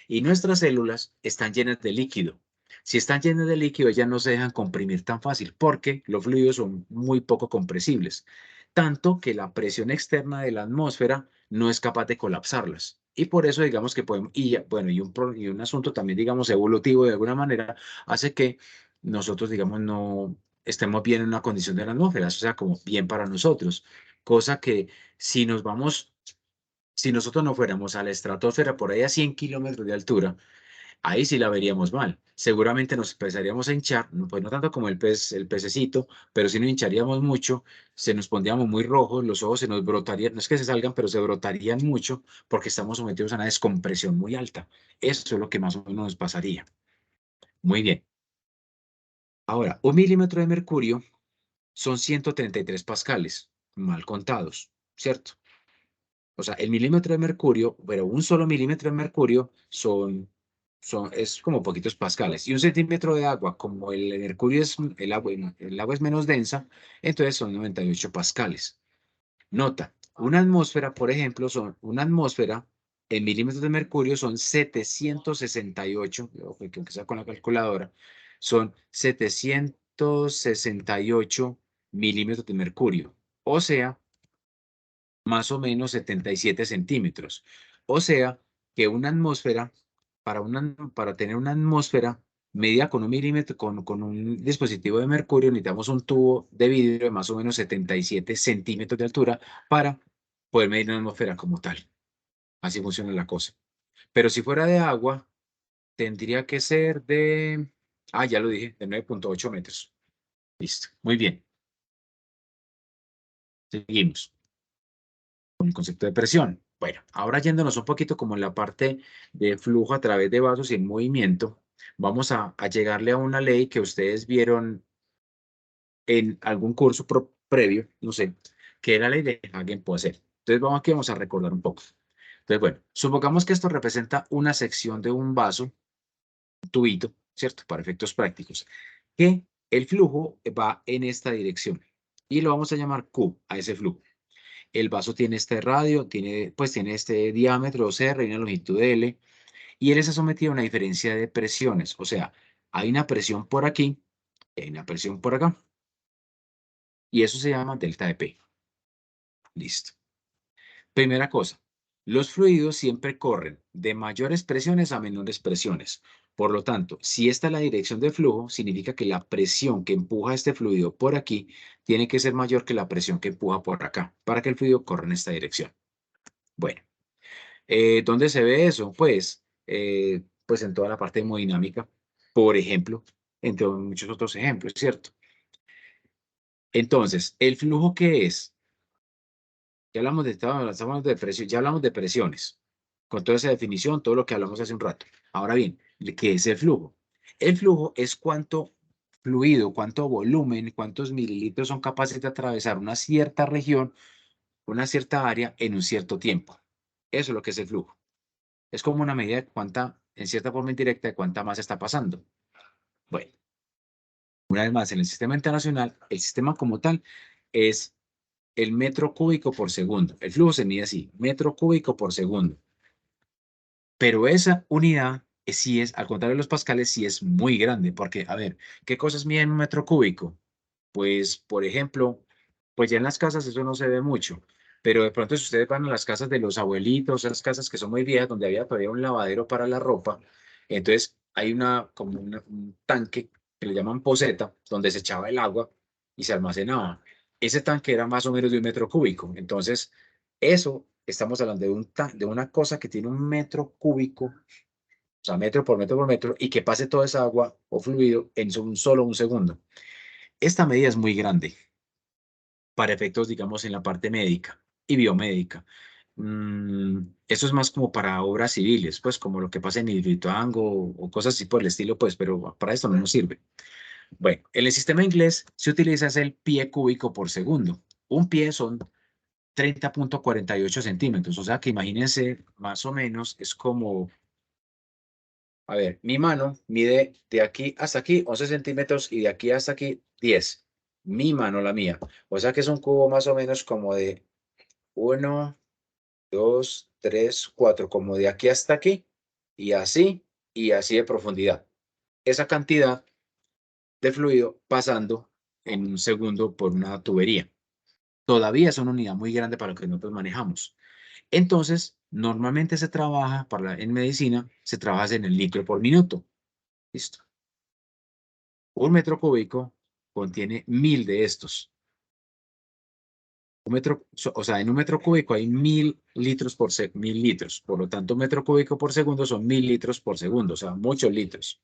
Y nuestras células están llenas de líquido. Si están llenas de líquido, ellas no se dejan comprimir tan fácil porque los fluidos son muy poco compresibles, tanto que la presión externa de la atmósfera no es capaz de colapsarlas. Y por eso digamos que podemos, y bueno, y un asunto también, digamos, evolutivo de alguna manera, hace que nosotros, digamos, no estemos bien en una condición de la atmósfera, o sea, como bien para nosotros. Cosa que si nos vamos si nosotros no fuéramos a la estratosfera por ahí a 100 kilómetros de altura, ahí sí la veríamos mal. Seguramente nos empezaríamos a hinchar, pues no tanto como el pececito, pero sí nos hincharíamos mucho, se nos pondríamos muy rojos, los ojos se nos brotarían, no es que se salgan, pero se brotarían mucho porque estamos sometidos a una descompresión muy alta. Eso es lo que más o menos nos pasaría. Muy bien. Ahora, 1 milímetro de mercurio son 133 pascales, mal contados, ¿cierto? O sea, el milímetro de mercurio, pero un solo milímetro de mercurio es como poquitos pascales. Y un centímetro de agua, como el mercurio el agua es menos densa, entonces son 98 pascales. Nota, una atmósfera, por ejemplo, una atmósfera en milímetros de mercurio son 768, que aunque sea con la calculadora, son 768 milímetros de mercurio. O sea, más o menos 77 centímetros. O sea, que una atmósfera, para tener una atmósfera medida con 1 milímetro, con un dispositivo de mercurio, necesitamos un tubo de vidrio de más o menos 77 centímetros de altura para poder medir una atmósfera como tal. Así funciona la cosa. Pero si fuera de agua, tendría que ser ya lo dije, de 9.8 metros. Listo. Muy bien. Seguimos con el concepto de presión. Bueno, ahora yéndonos un poquito como en la parte de flujo a través de vasos y en movimiento, vamos a llegarle a una ley que ustedes vieron en algún curso previo, no sé, que es la ley de Hagen-Poiseuille. Entonces vamos a recordar un poco. Entonces, bueno, supongamos que esto representa una sección de un vaso, un tubito, ¿cierto? Para efectos prácticos, que el flujo va en esta dirección y lo vamos a llamar Q a ese flujo. El vaso tiene este radio, tiene este diámetro CR y una longitud L, y él está sometido a una diferencia de presiones. O sea, hay una presión por aquí Hay una presión por acá. Y eso se llama delta de P. Listo. Primera cosa, los fluidos siempre corren de mayores presiones a menores presiones. Por lo tanto, si esta es la dirección del flujo, significa que la presión que empuja este fluido por aquí tiene que ser mayor que la presión que empuja por acá, para que el fluido corra en esta dirección. Bueno, ¿dónde se ve eso? Pues en toda la parte hemodinámica, por ejemplo, entre muchos otros ejemplos, ¿cierto? Entonces, ¿el flujo qué es? Ya hablamos de presión, ya hablamos de presiones, con toda esa definición, todo lo que hablamos hace un rato. Ahora bien, ¿qué es el flujo? El flujo es cuánto fluido, cuánto volumen, cuántos mililitros son capaces de atravesar una cierta región, una cierta área en un cierto tiempo. Eso es lo que es el flujo. Es como una medida de cuánta, en cierta forma indirecta, de cuánta masa está pasando. Bueno, una vez más, en el sistema internacional, el sistema como tal es el metro cúbico por segundo. El flujo se mide así, metro cúbico por segundo. Pero esa unidad sí es, al contrario de los pascales, sí es muy grande, porque, a ver, ¿qué cosas miden un metro cúbico? Pues, por ejemplo, pues ya en las casas eso no se ve mucho, pero de pronto si ustedes van a las casas de los abuelitos, esas casas que son muy viejas, donde había todavía un lavadero para la ropa, entonces hay un tanque que le llaman poceta, donde se echaba el agua y se almacenaba. Ese tanque era más o menos de un metro cúbico, entonces eso, estamos hablando de una cosa que tiene un metro cúbico, o sea, metro por metro por metro, y que pase toda esa agua o fluido en solo un segundo. Esta medida es muy grande para efectos, digamos, en la parte médica y biomédica. Eso es más como para obras civiles, pues como lo que pasa en Hidroituango o cosas así por el estilo, pues, pero para esto no nos sirve. Bueno, en el sistema inglés se utiliza es el pie cúbico por segundo. Un pie son 30,48 centímetros, o sea que imagínense, más o menos, es como, a ver, mi mano mide de aquí hasta aquí 11 centímetros y de aquí hasta aquí 10. Mi mano, la mía. O sea que es un cubo más o menos como de 1, 2, 3, 4, como de aquí hasta aquí, y así de profundidad. Esa cantidad de fluido pasando en un segundo por una tubería. Todavía es una unidad muy grande para lo que nosotros manejamos. Entonces, normalmente se trabaja, en medicina, se trabaja en el litro por minuto. Listo. Un metro cúbico contiene 1000 de estos. O sea, en un metro cúbico hay 1000 litros 1000 litros. Por lo tanto, un metro cúbico por segundo son 1000 litros por segundo, o sea, muchos litros.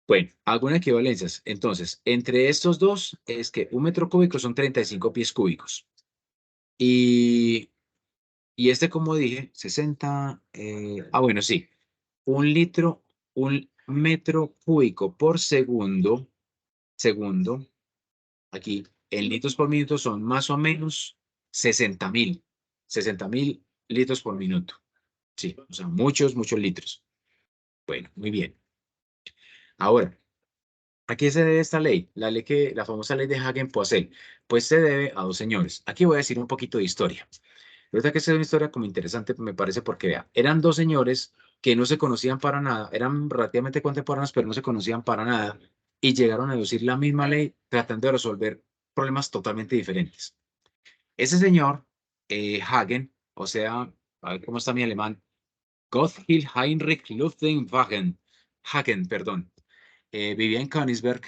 Bueno, algunas equivalencias. Entonces, entre estos dos es que un metro cúbico son 35 pies cúbicos. Y, y este, como dije, 60. Bueno, sí. Un metro cúbico por segundo, aquí en litros por minuto son más o menos 60,000 litros por minuto. Sí, o sea, muchos, muchos litros. Bueno, muy bien. Ahora, ¿a qué se debe esta ley? La famosa ley de Hagen-Poiseuille. Pues se debe a dos señores. Aquí voy a decir un poquito de historia. Verdad que esta es una historia como interesante, me parece, porque vea, eran dos señores que no se conocían para nada, eran relativamente contemporáneos, pero no se conocían para nada, y llegaron a deducir la misma ley tratando de resolver problemas totalmente diferentes. Ese señor, Hagen, o sea, a ver cómo está mi alemán, Gotthild Heinrich Ludwig Hagen, perdón, vivía en Königsberg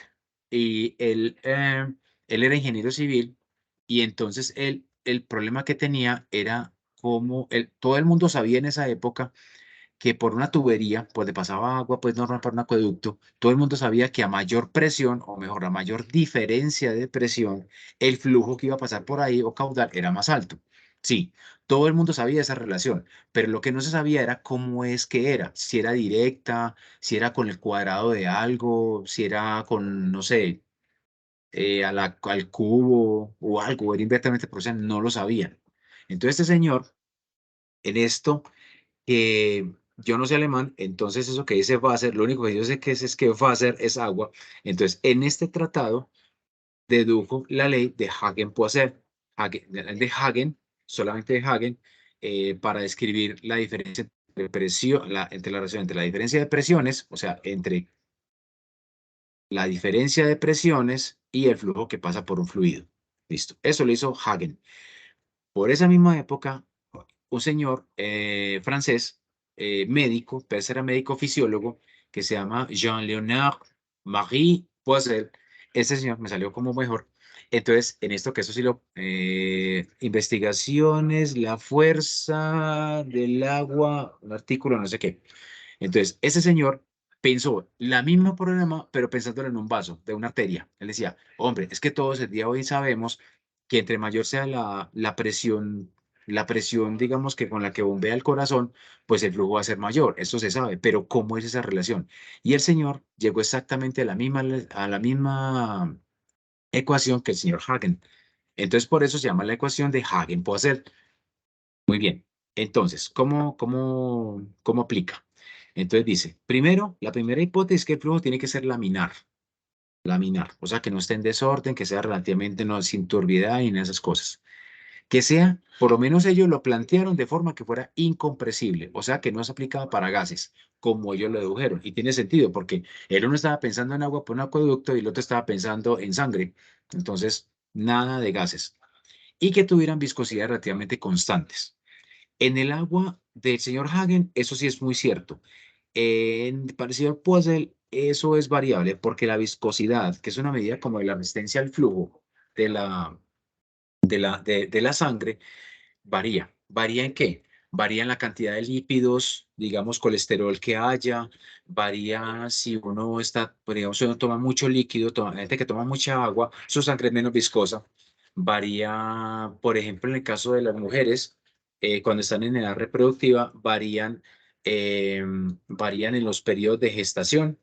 y él era ingeniero civil y entonces el problema que tenía era como todo el mundo sabía en esa época que por una tubería, pues le pasaba agua, pues normal para un acueducto, todo el mundo sabía que a mayor presión, o mejor, a mayor diferencia de presión, el flujo que iba a pasar por ahí o caudal era más alto. Sí, todo el mundo sabía esa relación, pero lo que no se sabía era cómo es que era, si era directa, si era con el cuadrado de algo, si era con, no sé, al cubo o algo, era inversamente proporcional, no lo sabían. Entonces este señor, en esto, que yo no sé alemán, entonces eso que dice Wasser, lo único que yo sé que es que Wasser es agua. Entonces, en este tratado dedujo la ley de Hagen-Poiseuille, de Hagen, solamente de Hagen, para describir la diferencia entre presión, entre la relación entre la diferencia de presiones, o sea, entre la diferencia de presiones y el flujo que pasa por un fluido. Listo. Eso lo hizo Hagen. Por esa misma época, un señor francés, médico, pero ese era médico fisiólogo, que se llama Jean-Léonard Marie Poiseuille. Ese señor me salió como mejor. Entonces, en esto que eso sí lo... investigaciones, la fuerza del agua, un artículo, no sé qué. Entonces, ese señor pensó la misma problema, pero pensándolo en un vaso, de una arteria. Él decía, hombre, es que todos el día de hoy sabemos que entre mayor sea la presión, digamos, que con la que bombea el corazón, pues el flujo va a ser mayor. Eso se sabe, pero ¿cómo es esa relación? Y el señor llegó exactamente a la misma ecuación que el señor Hagen. Entonces, por eso se llama la ecuación de Hagen-Poiseuille. Muy bien. Entonces, ¿cómo aplica? Entonces dice, primero, la primera hipótesis es que el flujo tiene que ser laminar, o sea, que no esté en desorden, que sea relativamente no sin turbiedad y en esas cosas. Que sea, por lo menos ellos lo plantearon de forma que fuera incompresible, o sea, que no se aplicaba para gases, como ellos lo dedujeron. Y tiene sentido, porque el uno estaba pensando en agua por un acueducto y el otro estaba pensando en sangre. Entonces, nada de gases. Y que tuvieran viscosidades relativamente constantes. En el agua del señor Hagen, eso sí es muy cierto. Para el señor Poiseuille, eso es variable porque la viscosidad, que es una medida como de la resistencia al flujo de la sangre, varía. ¿Varía en qué? Varía en la cantidad de lípidos, digamos, colesterol que haya, varía si uno está, por ejemplo, si uno toma mucho líquido, la gente que toma mucha agua, su sangre es menos viscosa. Varía, por ejemplo, en el caso de las mujeres, cuando están en edad reproductiva, varían en los periodos de gestación.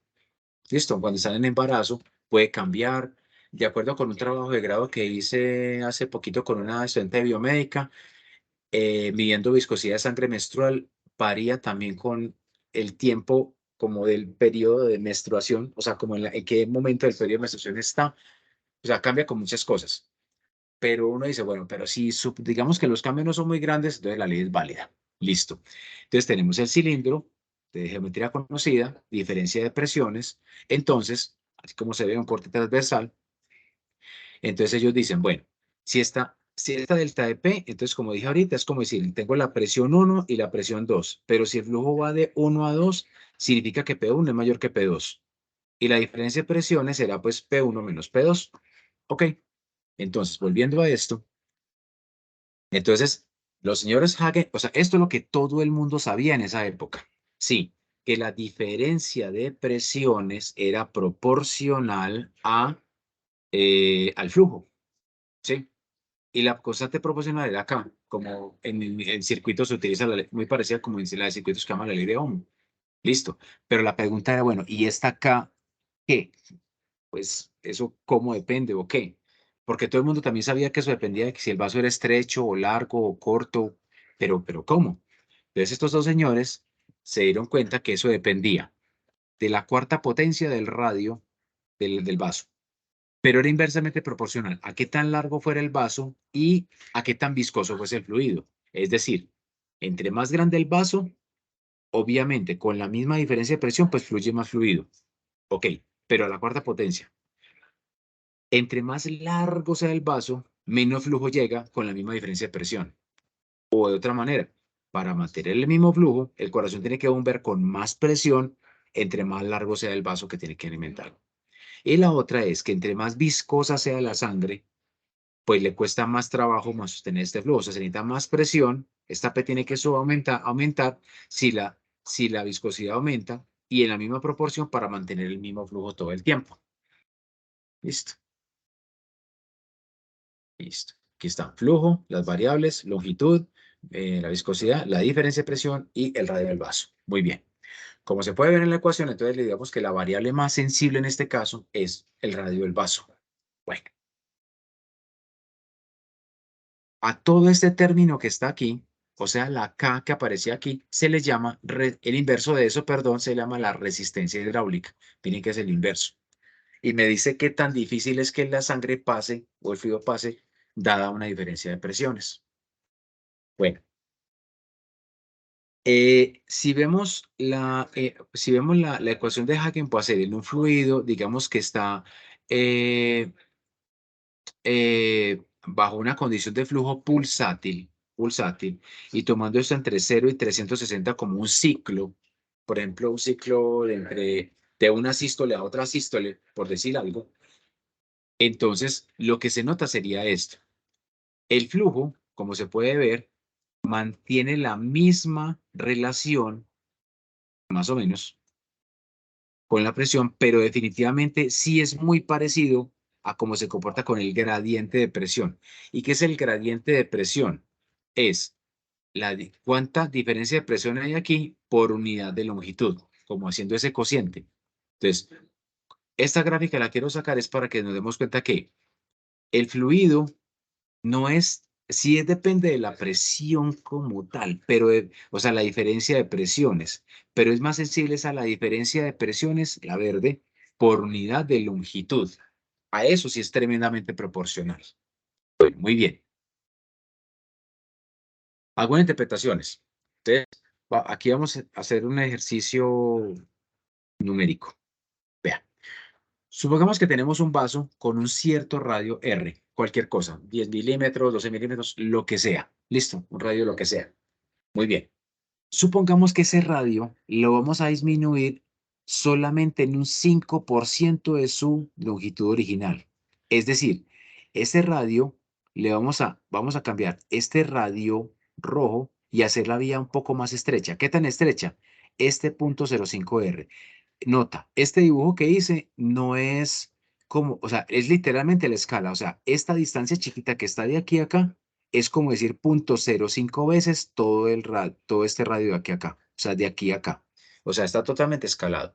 ¿Listo? Cuando están en embarazo, puede cambiar. De acuerdo con un trabajo de grado que hice hace poquito con una estudiante biomédica, midiendo viscosidad de sangre menstrual, varía también con el tiempo como del periodo de menstruación, o sea, como en qué momento del periodo de menstruación está, o sea, cambia con muchas cosas. Pero uno dice, bueno, pero si digamos que los cambios no son muy grandes, entonces la ley es válida. Listo. Entonces tenemos el cilindro de geometría conocida, diferencia de presiones. Entonces, así como se ve un corte transversal, entonces ellos dicen, bueno, si esta delta de P, entonces como dije ahorita, es como decir, tengo la presión 1 y la presión 2, pero si el flujo va de 1 a 2, significa que P1 es mayor que P2. Y la diferencia de presiones será pues P1 menos P2. Ok, entonces volviendo a esto, entonces los señores Hagen, o sea, esto es lo que todo el mundo sabía en esa época. Sí, que la diferencia de presiones era proporcional al flujo. ¿Sí? Y la constante proporcional era acá, como en circuitos se utiliza la ley, muy parecida como en la de circuitos que llama la ley de Ohm. Listo. Pero la pregunta era, bueno, ¿y esta acá qué? Pues eso, ¿cómo depende o qué? Porque todo el mundo también sabía que eso dependía de que si el vaso era estrecho o largo o corto, pero ¿cómo? Entonces estos dos señores se dieron cuenta que eso dependía de la cuarta potencia del radio del vaso, pero era inversamente proporcional a qué tan largo fuera el vaso y a qué tan viscoso fuese el fluido. Es decir, entre más grande el vaso, obviamente con la misma diferencia de presión, pues fluye más fluido. Ok, pero a la cuarta potencia. Entre más largo sea el vaso, menos flujo llega con la misma diferencia de presión. O de otra manera, para mantener el mismo flujo, el corazón tiene que bombear con más presión entre más largo sea el vaso que tiene que alimentar. Y la otra es que entre más viscosa sea la sangre, pues le cuesta más trabajo más sostener este flujo. O sea, se necesita más presión. Esta P tiene que aumentar si la viscosidad aumenta y en la misma proporción para mantener el mismo flujo todo el tiempo. Listo, listo. Aquí está flujo, las variables, longitud, la viscosidad, la diferencia de presión y el radio del vaso. Muy bien. Como se puede ver en la ecuación, entonces le digamos que la variable más sensible en este caso es el radio del vaso. Bueno, a todo este término que está aquí, o sea, la K que aparece aquí, se le llama, el inverso de eso, perdón, se llama la resistencia hidráulica. Tiene que ser el inverso. Y me dice qué tan difícil es que la sangre pase o el fluido pase, dada una diferencia de presiones. Bueno, Si vemos la ecuación de Hagen-Poiseuille en un fluido, digamos que está bajo una condición de flujo pulsátil, y tomando esto entre 0 y 360 como un ciclo, por ejemplo, un ciclo de una sístole a otra sístole, por decir algo, entonces lo que se nota sería esto. El flujo, como se puede ver, mantiene la misma relación, más o menos, con la presión, pero definitivamente sí es muy parecido a cómo se comporta con el gradiente de presión. ¿Y qué es el gradiente de presión? Es cuánta diferencia de presión hay aquí por unidad de longitud, como haciendo ese cociente. Entonces, esta gráfica la quiero sacar es para que nos demos cuenta que el fluido no es, sí depende de la presión como tal, pero, o sea, la diferencia de presiones, pero es más sensible a la diferencia de presiones, la verde, por unidad de longitud. A eso sí es tremendamente proporcional. Bueno, muy bien. Algunas interpretaciones. Entonces, aquí vamos a hacer un ejercicio numérico. Vea, supongamos que tenemos un vaso con un cierto radio R, cualquier cosa, 10 milímetros, 12 milímetros, lo que sea. Listo, un radio lo que sea. Muy bien. Supongamos que ese radio lo vamos a disminuir solamente en un 5% de su longitud original. Es decir, ese radio vamos a cambiar este radio rojo y hacer la vía un poco más estrecha. ¿Qué tan estrecha? Este punto 0,5R. Nota, este dibujo que hice no es como, o sea, es literalmente la escala. O sea, esta distancia chiquita que está de aquí a acá es como decir 0,05 veces todo este radio de aquí a acá. O sea, de aquí a acá. O sea, está totalmente escalado.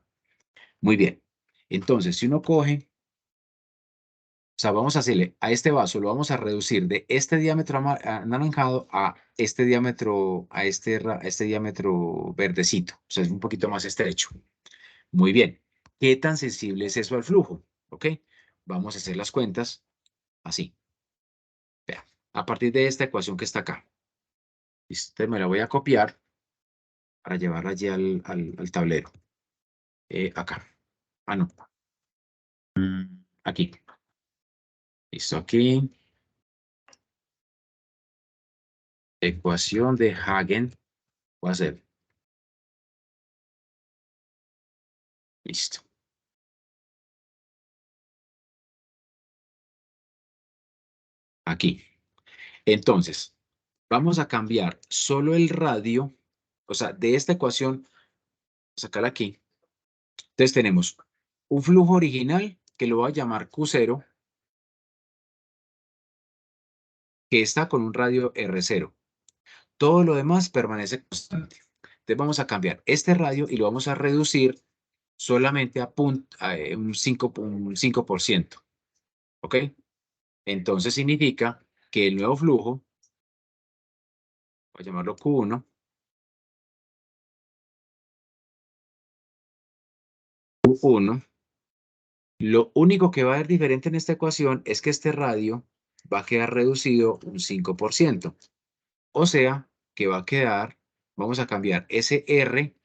Muy bien. Entonces, si uno coge, o sea, vamos a hacerle a este vaso, lo vamos a reducir de este diámetro anaranjado a este diámetro, a este diámetro verdecito. O sea, es un poquito más estrecho. Muy bien. ¿Qué tan sensible es eso al flujo? ¿Ok? Vamos a hacer las cuentas así. Vea, a partir de esta ecuación que está acá. Listo, me la voy a copiar para llevarla allí al tablero. Acá. Ah, no. Aquí. Listo, aquí. Ecuación de Hagen. Voy a hacer. Listo. Aquí. Entonces, vamos a cambiar solo el radio. O sea, de esta ecuación, sacarla aquí. Entonces tenemos un flujo original que lo voy a llamar Q0, que está con un radio R0. Todo lo demás permanece constante. Entonces vamos a cambiar este radio y lo vamos a reducir solamente a un 5%. ¿Ok? Entonces significa que el nuevo flujo, voy a llamarlo Q1, lo único que va a haber diferente en esta ecuación es que este radio va a quedar reducido un 5%. O sea, que va a quedar, vamos a cambiar ese R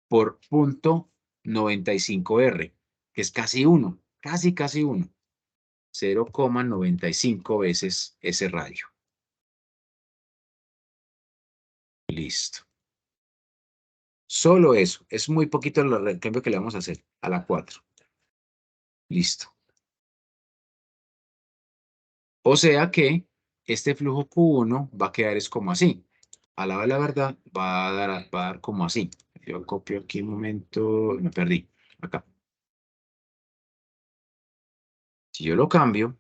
por 0,95R, que es casi 1, casi 1. 0,95 veces ese radio. Listo. Solo eso. Es muy poquito el cambio que le vamos a hacer a la 4. Listo. O sea que este flujo Q1 va a quedar es como así. A la hora de la verdad va a dar como así. Yo copio aquí un momento. Me perdí. Acá. Si yo lo cambio,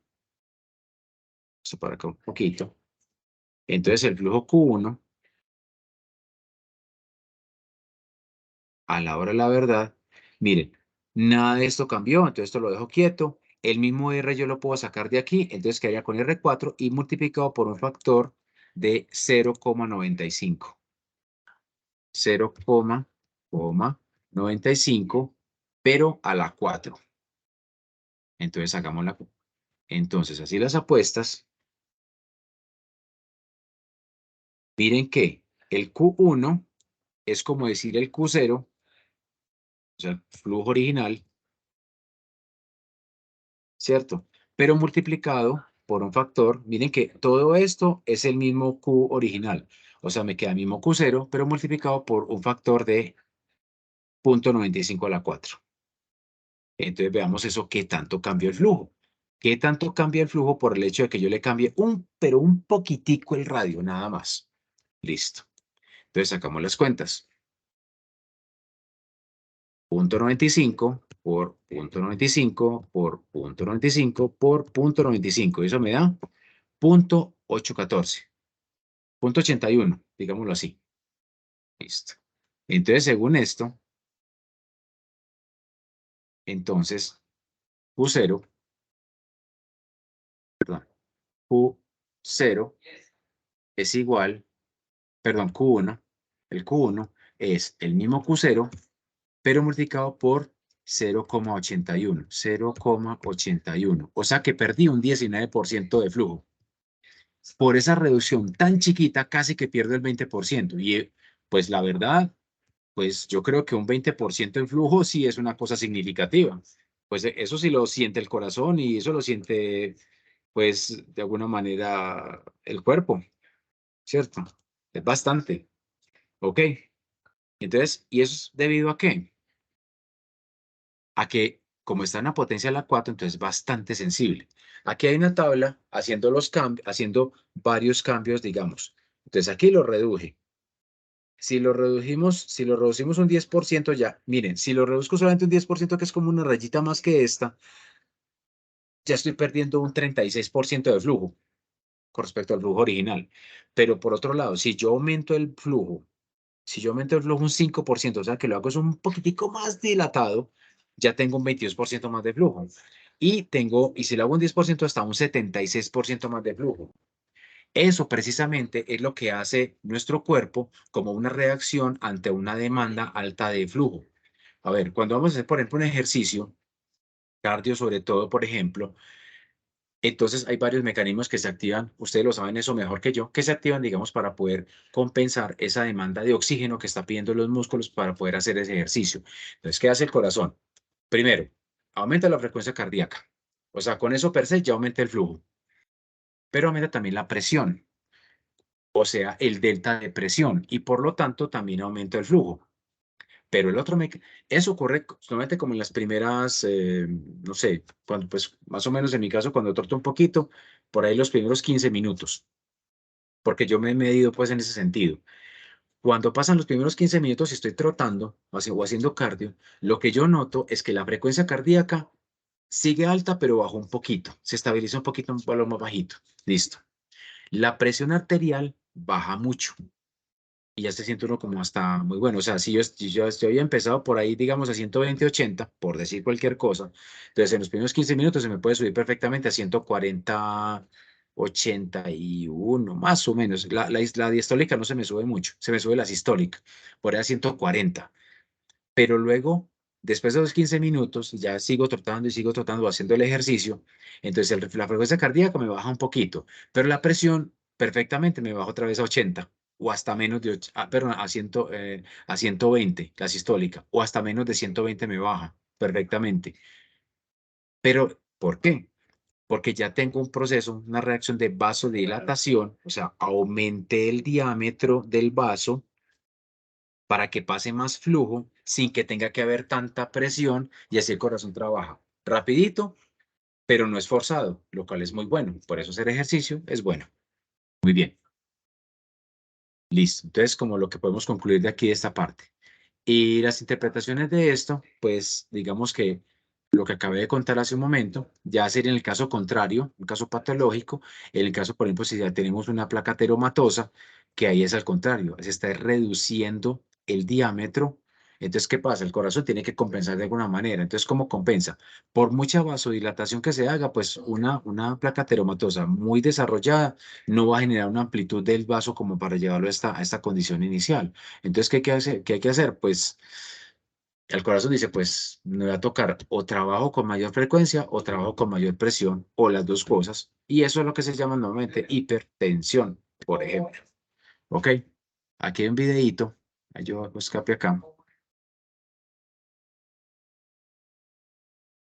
esto para acá un poquito. Entonces el flujo Q1 a la hora de la verdad, miren, nada de esto cambió, entonces esto lo dejo quieto. El mismo R yo lo puedo sacar de aquí, entonces quedaría con R4 y multiplicado por un factor de 0,95. 0,95, pero a la 4. Entonces hagamos la. Entonces, así las apuestas, miren que el Q1 es como decir el Q0, o sea, flujo original, ¿cierto? Pero multiplicado por un factor, miren que todo esto es el mismo Q original, o sea, me queda el mismo Q0, pero multiplicado por un factor de 0.95 a la 4. Entonces veamos eso, qué tanto cambia el flujo. ¿Qué tanto cambia el flujo por el hecho de que yo le cambie pero un poquitico el radio, nada más? Listo. Entonces sacamos las cuentas. 0.95 por 0.95 por 0.95 por 0.95. Eso me da 0.814. 0.81, digámoslo así. Listo. Entonces, según esto, entonces Q0, perdón, Q0 es igual, perdón, Q1, el Q1 es el mismo Q0, pero multiplicado por 0,81, 0,81. O sea que perdí un 19% de flujo. Por esa reducción tan chiquita, casi que pierdo el 20%. Y pues la verdad, pues yo creo que un 20% en flujo sí es una cosa significativa. Pues eso sí lo siente el corazón y eso lo siente, pues de alguna manera el cuerpo, ¿cierto? Es bastante, ¿ok? Entonces, ¿y eso es debido a qué? A que como está en la potencia de la 4, entonces es bastante sensible. Aquí hay una tabla haciendo haciendo varios cambios, digamos. Entonces aquí lo reduje. Si lo reducimos un 10% ya, miren, si lo reduzco solamente un 10%, que es como una rayita más que esta, ya estoy perdiendo un 36% de flujo con respecto al flujo original. Pero por otro lado, si yo aumento el flujo un 5%, o sea que lo hago es un poquitico más dilatado, ya tengo un 22% más de flujo. Y si lo hago un 10%, hasta un 76% más de flujo. Eso precisamente es lo que hace nuestro cuerpo como una reacción ante una demanda alta de flujo. A ver, cuando vamos a hacer, por ejemplo, un ejercicio, cardio sobre todo, por ejemplo, entonces hay varios mecanismos que se activan, ustedes lo saben eso mejor que yo, que se activan, digamos, para poder compensar esa demanda de oxígeno que está pidiendo los músculos para poder hacer ese ejercicio. Entonces, ¿qué hace el corazón? Primero, aumenta la frecuencia cardíaca. O sea, con eso per se ya aumenta el flujo, pero aumenta también la presión, o sea, el delta de presión, y por lo tanto también aumenta el flujo. Pero eso ocurre solamente como en las primeras, no sé, cuando, pues más o menos en mi caso, cuando troto un poquito, por ahí los primeros 15 minutos, porque yo me he medido pues en ese sentido. Cuando pasan los primeros 15 minutos y estoy trotando o haciendo cardio, lo que yo noto es que la frecuencia cardíaca sigue alta, pero bajó un poquito, se estabiliza un poquito, un valor más bajito. Listo. La presión arterial baja mucho y ya se siente uno como hasta muy bueno. O sea, si yo había empezado por ahí, digamos, a 120, 80, por decir cualquier cosa, entonces en los primeros 15 minutos se me puede subir perfectamente a 140, 81, más o menos. La diastólica no se me sube mucho, se me sube la sistólica, por ahí a 140. Pero luego, después de los 15 minutos, ya sigo trotando y sigo trotando, haciendo el ejercicio, entonces la frecuencia cardíaca me baja un poquito, pero la presión perfectamente me baja otra vez a 80 o hasta menos de, perdón, a 120, la sistólica, o hasta menos de 120 me baja perfectamente. Pero, ¿por qué? Porque ya tengo un proceso, una reacción de vasodilatación, o sea, aumenté el diámetro del vaso para que pase más flujo sin que tenga que haber tanta presión y así el corazón trabaja rapidito, pero no es forzado, lo cual es muy bueno. Por eso hacer ejercicio es bueno. Muy bien, listo. Entonces, como lo que podemos concluir de aquí de esta parte. Y las interpretaciones de esto, pues digamos que lo que acabé de contar hace un momento, ya sería en el caso contrario, un caso patológico, en el caso, por ejemplo, si ya tenemos una placa teromatosa, que ahí es al contrario, se está reduciendo el diámetro. Entonces, ¿qué pasa? El corazón tiene que compensar de alguna manera. Entonces, ¿cómo compensa? Por mucha vasodilatación que se haga, pues una placa teromatosa muy desarrollada no va a generar una amplitud del vaso como para llevarlo a esta condición inicial. Entonces, ¿qué hay que hacer? Pues el corazón dice, pues me va a tocar o trabajo con mayor frecuencia o trabajo con mayor presión o las dos cosas. Y eso es lo que se llama normalmente hipertensión, por ejemplo. ¿Ok? Aquí hay un videíto Yo hago escape acá.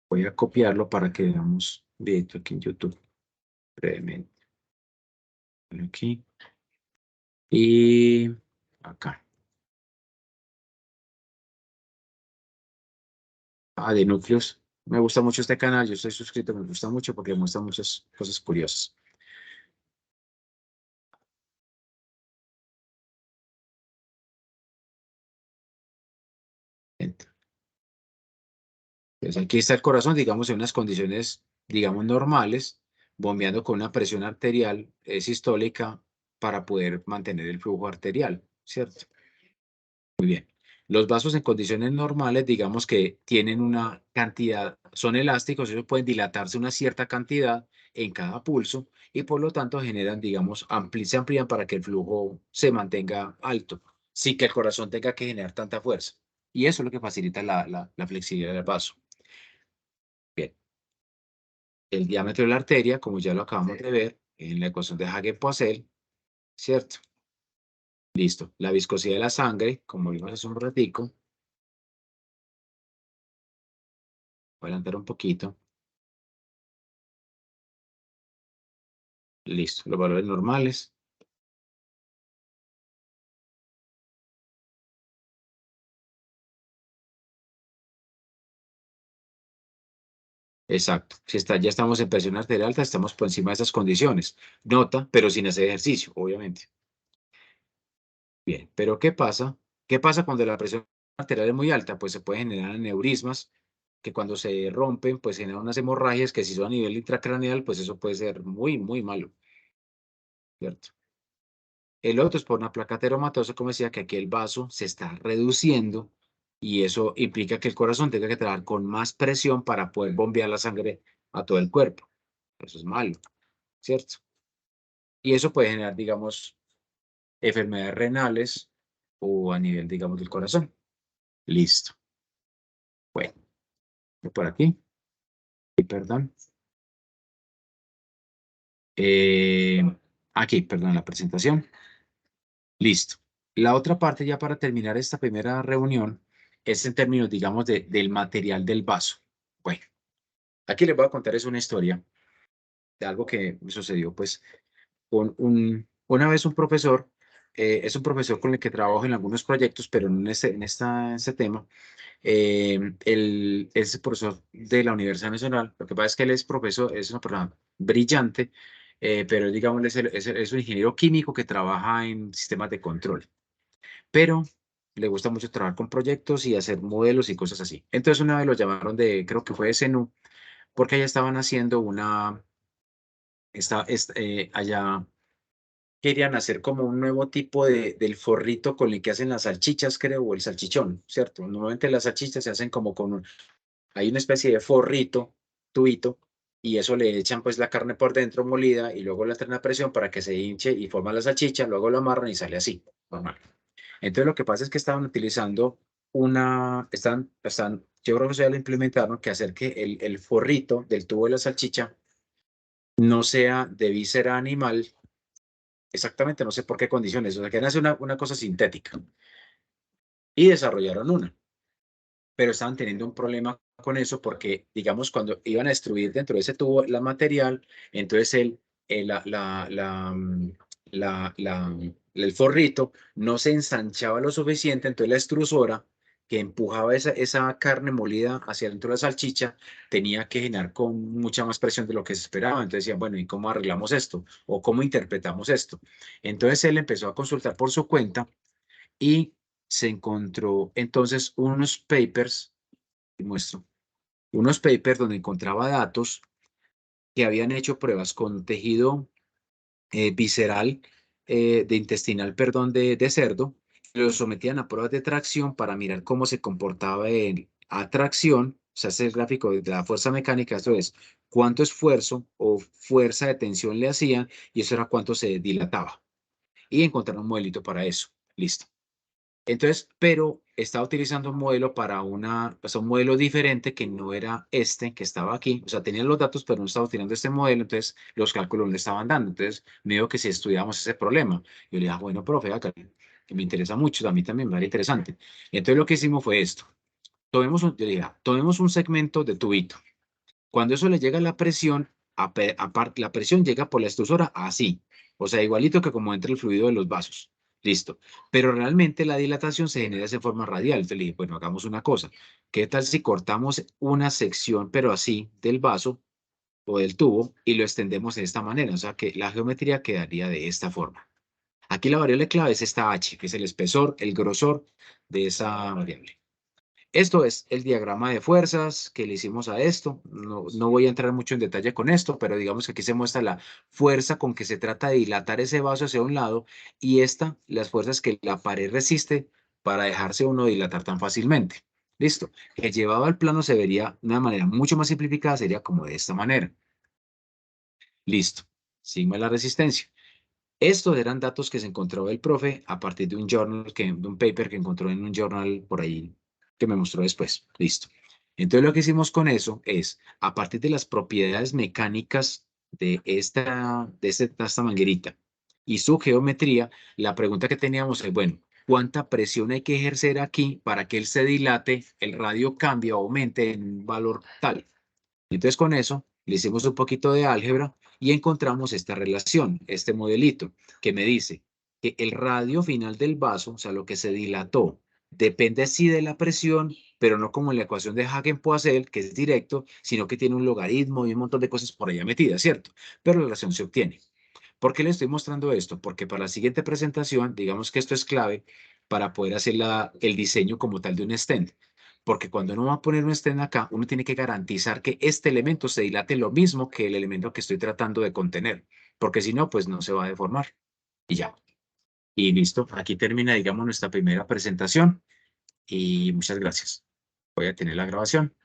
Voy a copiarlo para que veamos directo aquí en YouTube brevemente. Aquí y acá. De núcleos. Me gusta mucho este canal, yo estoy suscrito, me gusta mucho porque muestra muchas cosas curiosas. Entonces, aquí está el corazón, digamos, en unas condiciones, digamos, normales, bombeando con una presión arterial sistólica para poder mantener el flujo arterial, ¿cierto? Muy bien. Los vasos en condiciones normales, digamos que tienen una cantidad, son elásticos, ellos pueden dilatarse una cierta cantidad en cada pulso y por lo tanto generan, digamos, se amplían para que el flujo se mantenga alto, sin que el corazón tenga que generar tanta fuerza. Y eso es lo que facilita la flexibilidad del vaso. Bien. El diámetro de la arteria, como ya lo acabamos de ver en la ecuación de Hagen-Poiseuille, ¿cierto? Listo. La viscosidad de la sangre, como vimos hace un ratico, voy a adelantar un poquito. Listo. Los valores normales. Exacto. Si está, ya estamos en presión arterial alta, estamos por encima de esas condiciones. Nota, pero sin hacer ejercicio, obviamente. Bien, pero ¿qué pasa? ¿Qué pasa cuando la presión arterial es muy alta? Pues se pueden generar aneurismas que cuando se rompen, pues generan unas hemorragias que si son a nivel intracraneal, pues eso puede ser muy, muy malo, ¿cierto? El otro es por una placa ateromatosa, como decía, que aquí el vaso se está reduciendo y eso implica que el corazón tenga que trabajar con más presión para poder bombear la sangre a todo el cuerpo. Eso es malo, ¿cierto? Y eso puede generar, digamos, enfermedades renales o a nivel, digamos, del corazón. Listo. Bueno, voy por aquí. Perdón. Eh, Aquí, perdón, la presentación. Listo. La otra parte, ya para terminar esta primera reunión, es en términos, digamos, del material del vaso. Bueno, aquí les voy a contar es una historia de algo que me sucedió, pues, con una vez un profesor, es un profesor con el que trabajo en algunos proyectos, pero no en este tema. Él es profesor de la Universidad Nacional. Lo que pasa es que él es profesor, es una persona brillante, pero digamos, él es un ingeniero químico que trabaja en sistemas de control, pero le gusta mucho trabajar con proyectos y hacer modelos y cosas así. Entonces una vez lo llamaron de, creo que fue de CENU, porque allá estaban haciendo allá querían hacer como un nuevo tipo del forrito con el que hacen las salchichas, creo, o el salchichón, ¿cierto? Normalmente las salchichas se hacen como hay una especie de forrito, tubito, y eso le echan pues la carne por dentro molida y luego la traen a presión para que se hinche y forma la salchicha, luego lo amarran y sale así, normal. Entonces lo que pasa es que estaban utilizando yo creo que eso ya lo implementaron, que hacer que el forrito del tubo de la salchicha no sea de víscera animal, exactamente, no sé por qué condiciones, o sea, que hacer una cosa sintética. Y desarrollaron una, pero estaban teniendo un problema con eso porque, digamos, cuando iban a destruir dentro de ese tubo la material, entonces el, el forrito no se ensanchaba lo suficiente, entonces la extrusora que empujaba esa carne molida hacia dentro de la salchicha tenía que generar con mucha más presión de lo que se esperaba. Entonces decían, bueno, ¿y cómo arreglamos esto? ¿O cómo interpretamos esto? Entonces él empezó a consultar por su cuenta y se encontró entonces unos papers, muestro, unos papers donde encontraba datos que habían hecho pruebas con tejido visceral, de intestinal, perdón, de cerdo, lo sometían a pruebas de tracción para mirar cómo se comportaba en atracción, o sea, ese gráfico de la fuerza mecánica, esto es, cuánto esfuerzo o fuerza de tensión le hacían y eso era cuánto se dilataba. Y encontraron un modelito para eso. Listo. Entonces, pero estaba utilizando un modelo para o sea, un modelo diferente que no era este que estaba aquí. O sea, tenían los datos, pero no estaba utilizando este modelo, entonces los cálculos no le estaban dando. Entonces, me dijo que si estudiamos ese problema. Yo le dije, bueno, profe, acá. que me interesa mucho, a mí también me parece interesante. Entonces lo que hicimos fue esto. Yo dije, tomemos un segmento de tubito. Cuando eso le llega la presión, aparte, la presión llega por la extrusora así, o sea, igualito que como entra el fluido de los vasos. Listo. Pero realmente la dilatación se genera de forma radial. Entonces le dije, bueno, hagamos una cosa. ¿Qué tal si cortamos una sección, pero así, del vaso o del tubo y lo extendemos de esta manera? O sea, que la geometría quedaría de esta forma. Aquí la variable clave es esta H, que es el espesor, el grosor de esa variable. Esto es el diagrama de fuerzas que le hicimos a esto. No voy a entrar mucho en detalle con esto, pero digamos que aquí se muestra la fuerza con que se trata de dilatar ese vaso hacia un lado y las fuerzas que la pared resiste para dejarse uno dilatar tan fácilmente. Listo. El llevado al plano se vería de una manera mucho más simplificada, sería como de esta manera. Listo. Sigma la resistencia. Estos eran datos que se encontró el profe a partir de de un paper que encontró en un journal por ahí que me mostró después. Listo. Entonces lo que hicimos con eso es, a partir de las propiedades mecánicas de esta manguerita y su geometría, la pregunta que teníamos es, bueno, ¿cuánta presión hay que ejercer aquí para que él se dilate, el radio cambie o aumente en un valor tal? Entonces con eso le hicimos un poquito de álgebra y encontramos esta relación, este modelito, que me dice que el radio final del vaso, o sea, lo que se dilató, depende sí de la presión, pero no como en la ecuación de Hagen-Poiseuille, que es directo, sino que tiene un logaritmo y un montón de cosas por allá metidas, ¿cierto? Pero la relación se obtiene. ¿Por qué le estoy mostrando esto? Porque para la siguiente presentación, digamos que esto es clave para poder hacer el diseño como tal de un stand. Porque cuando uno va a poner un stand acá, uno tiene que garantizar que este elemento se dilate lo mismo que el elemento que estoy tratando de contener. Porque si no, pues no se va a deformar. Y ya. Y listo. Aquí termina, digamos, nuestra primera presentación. Y muchas gracias. Voy a tener la grabación.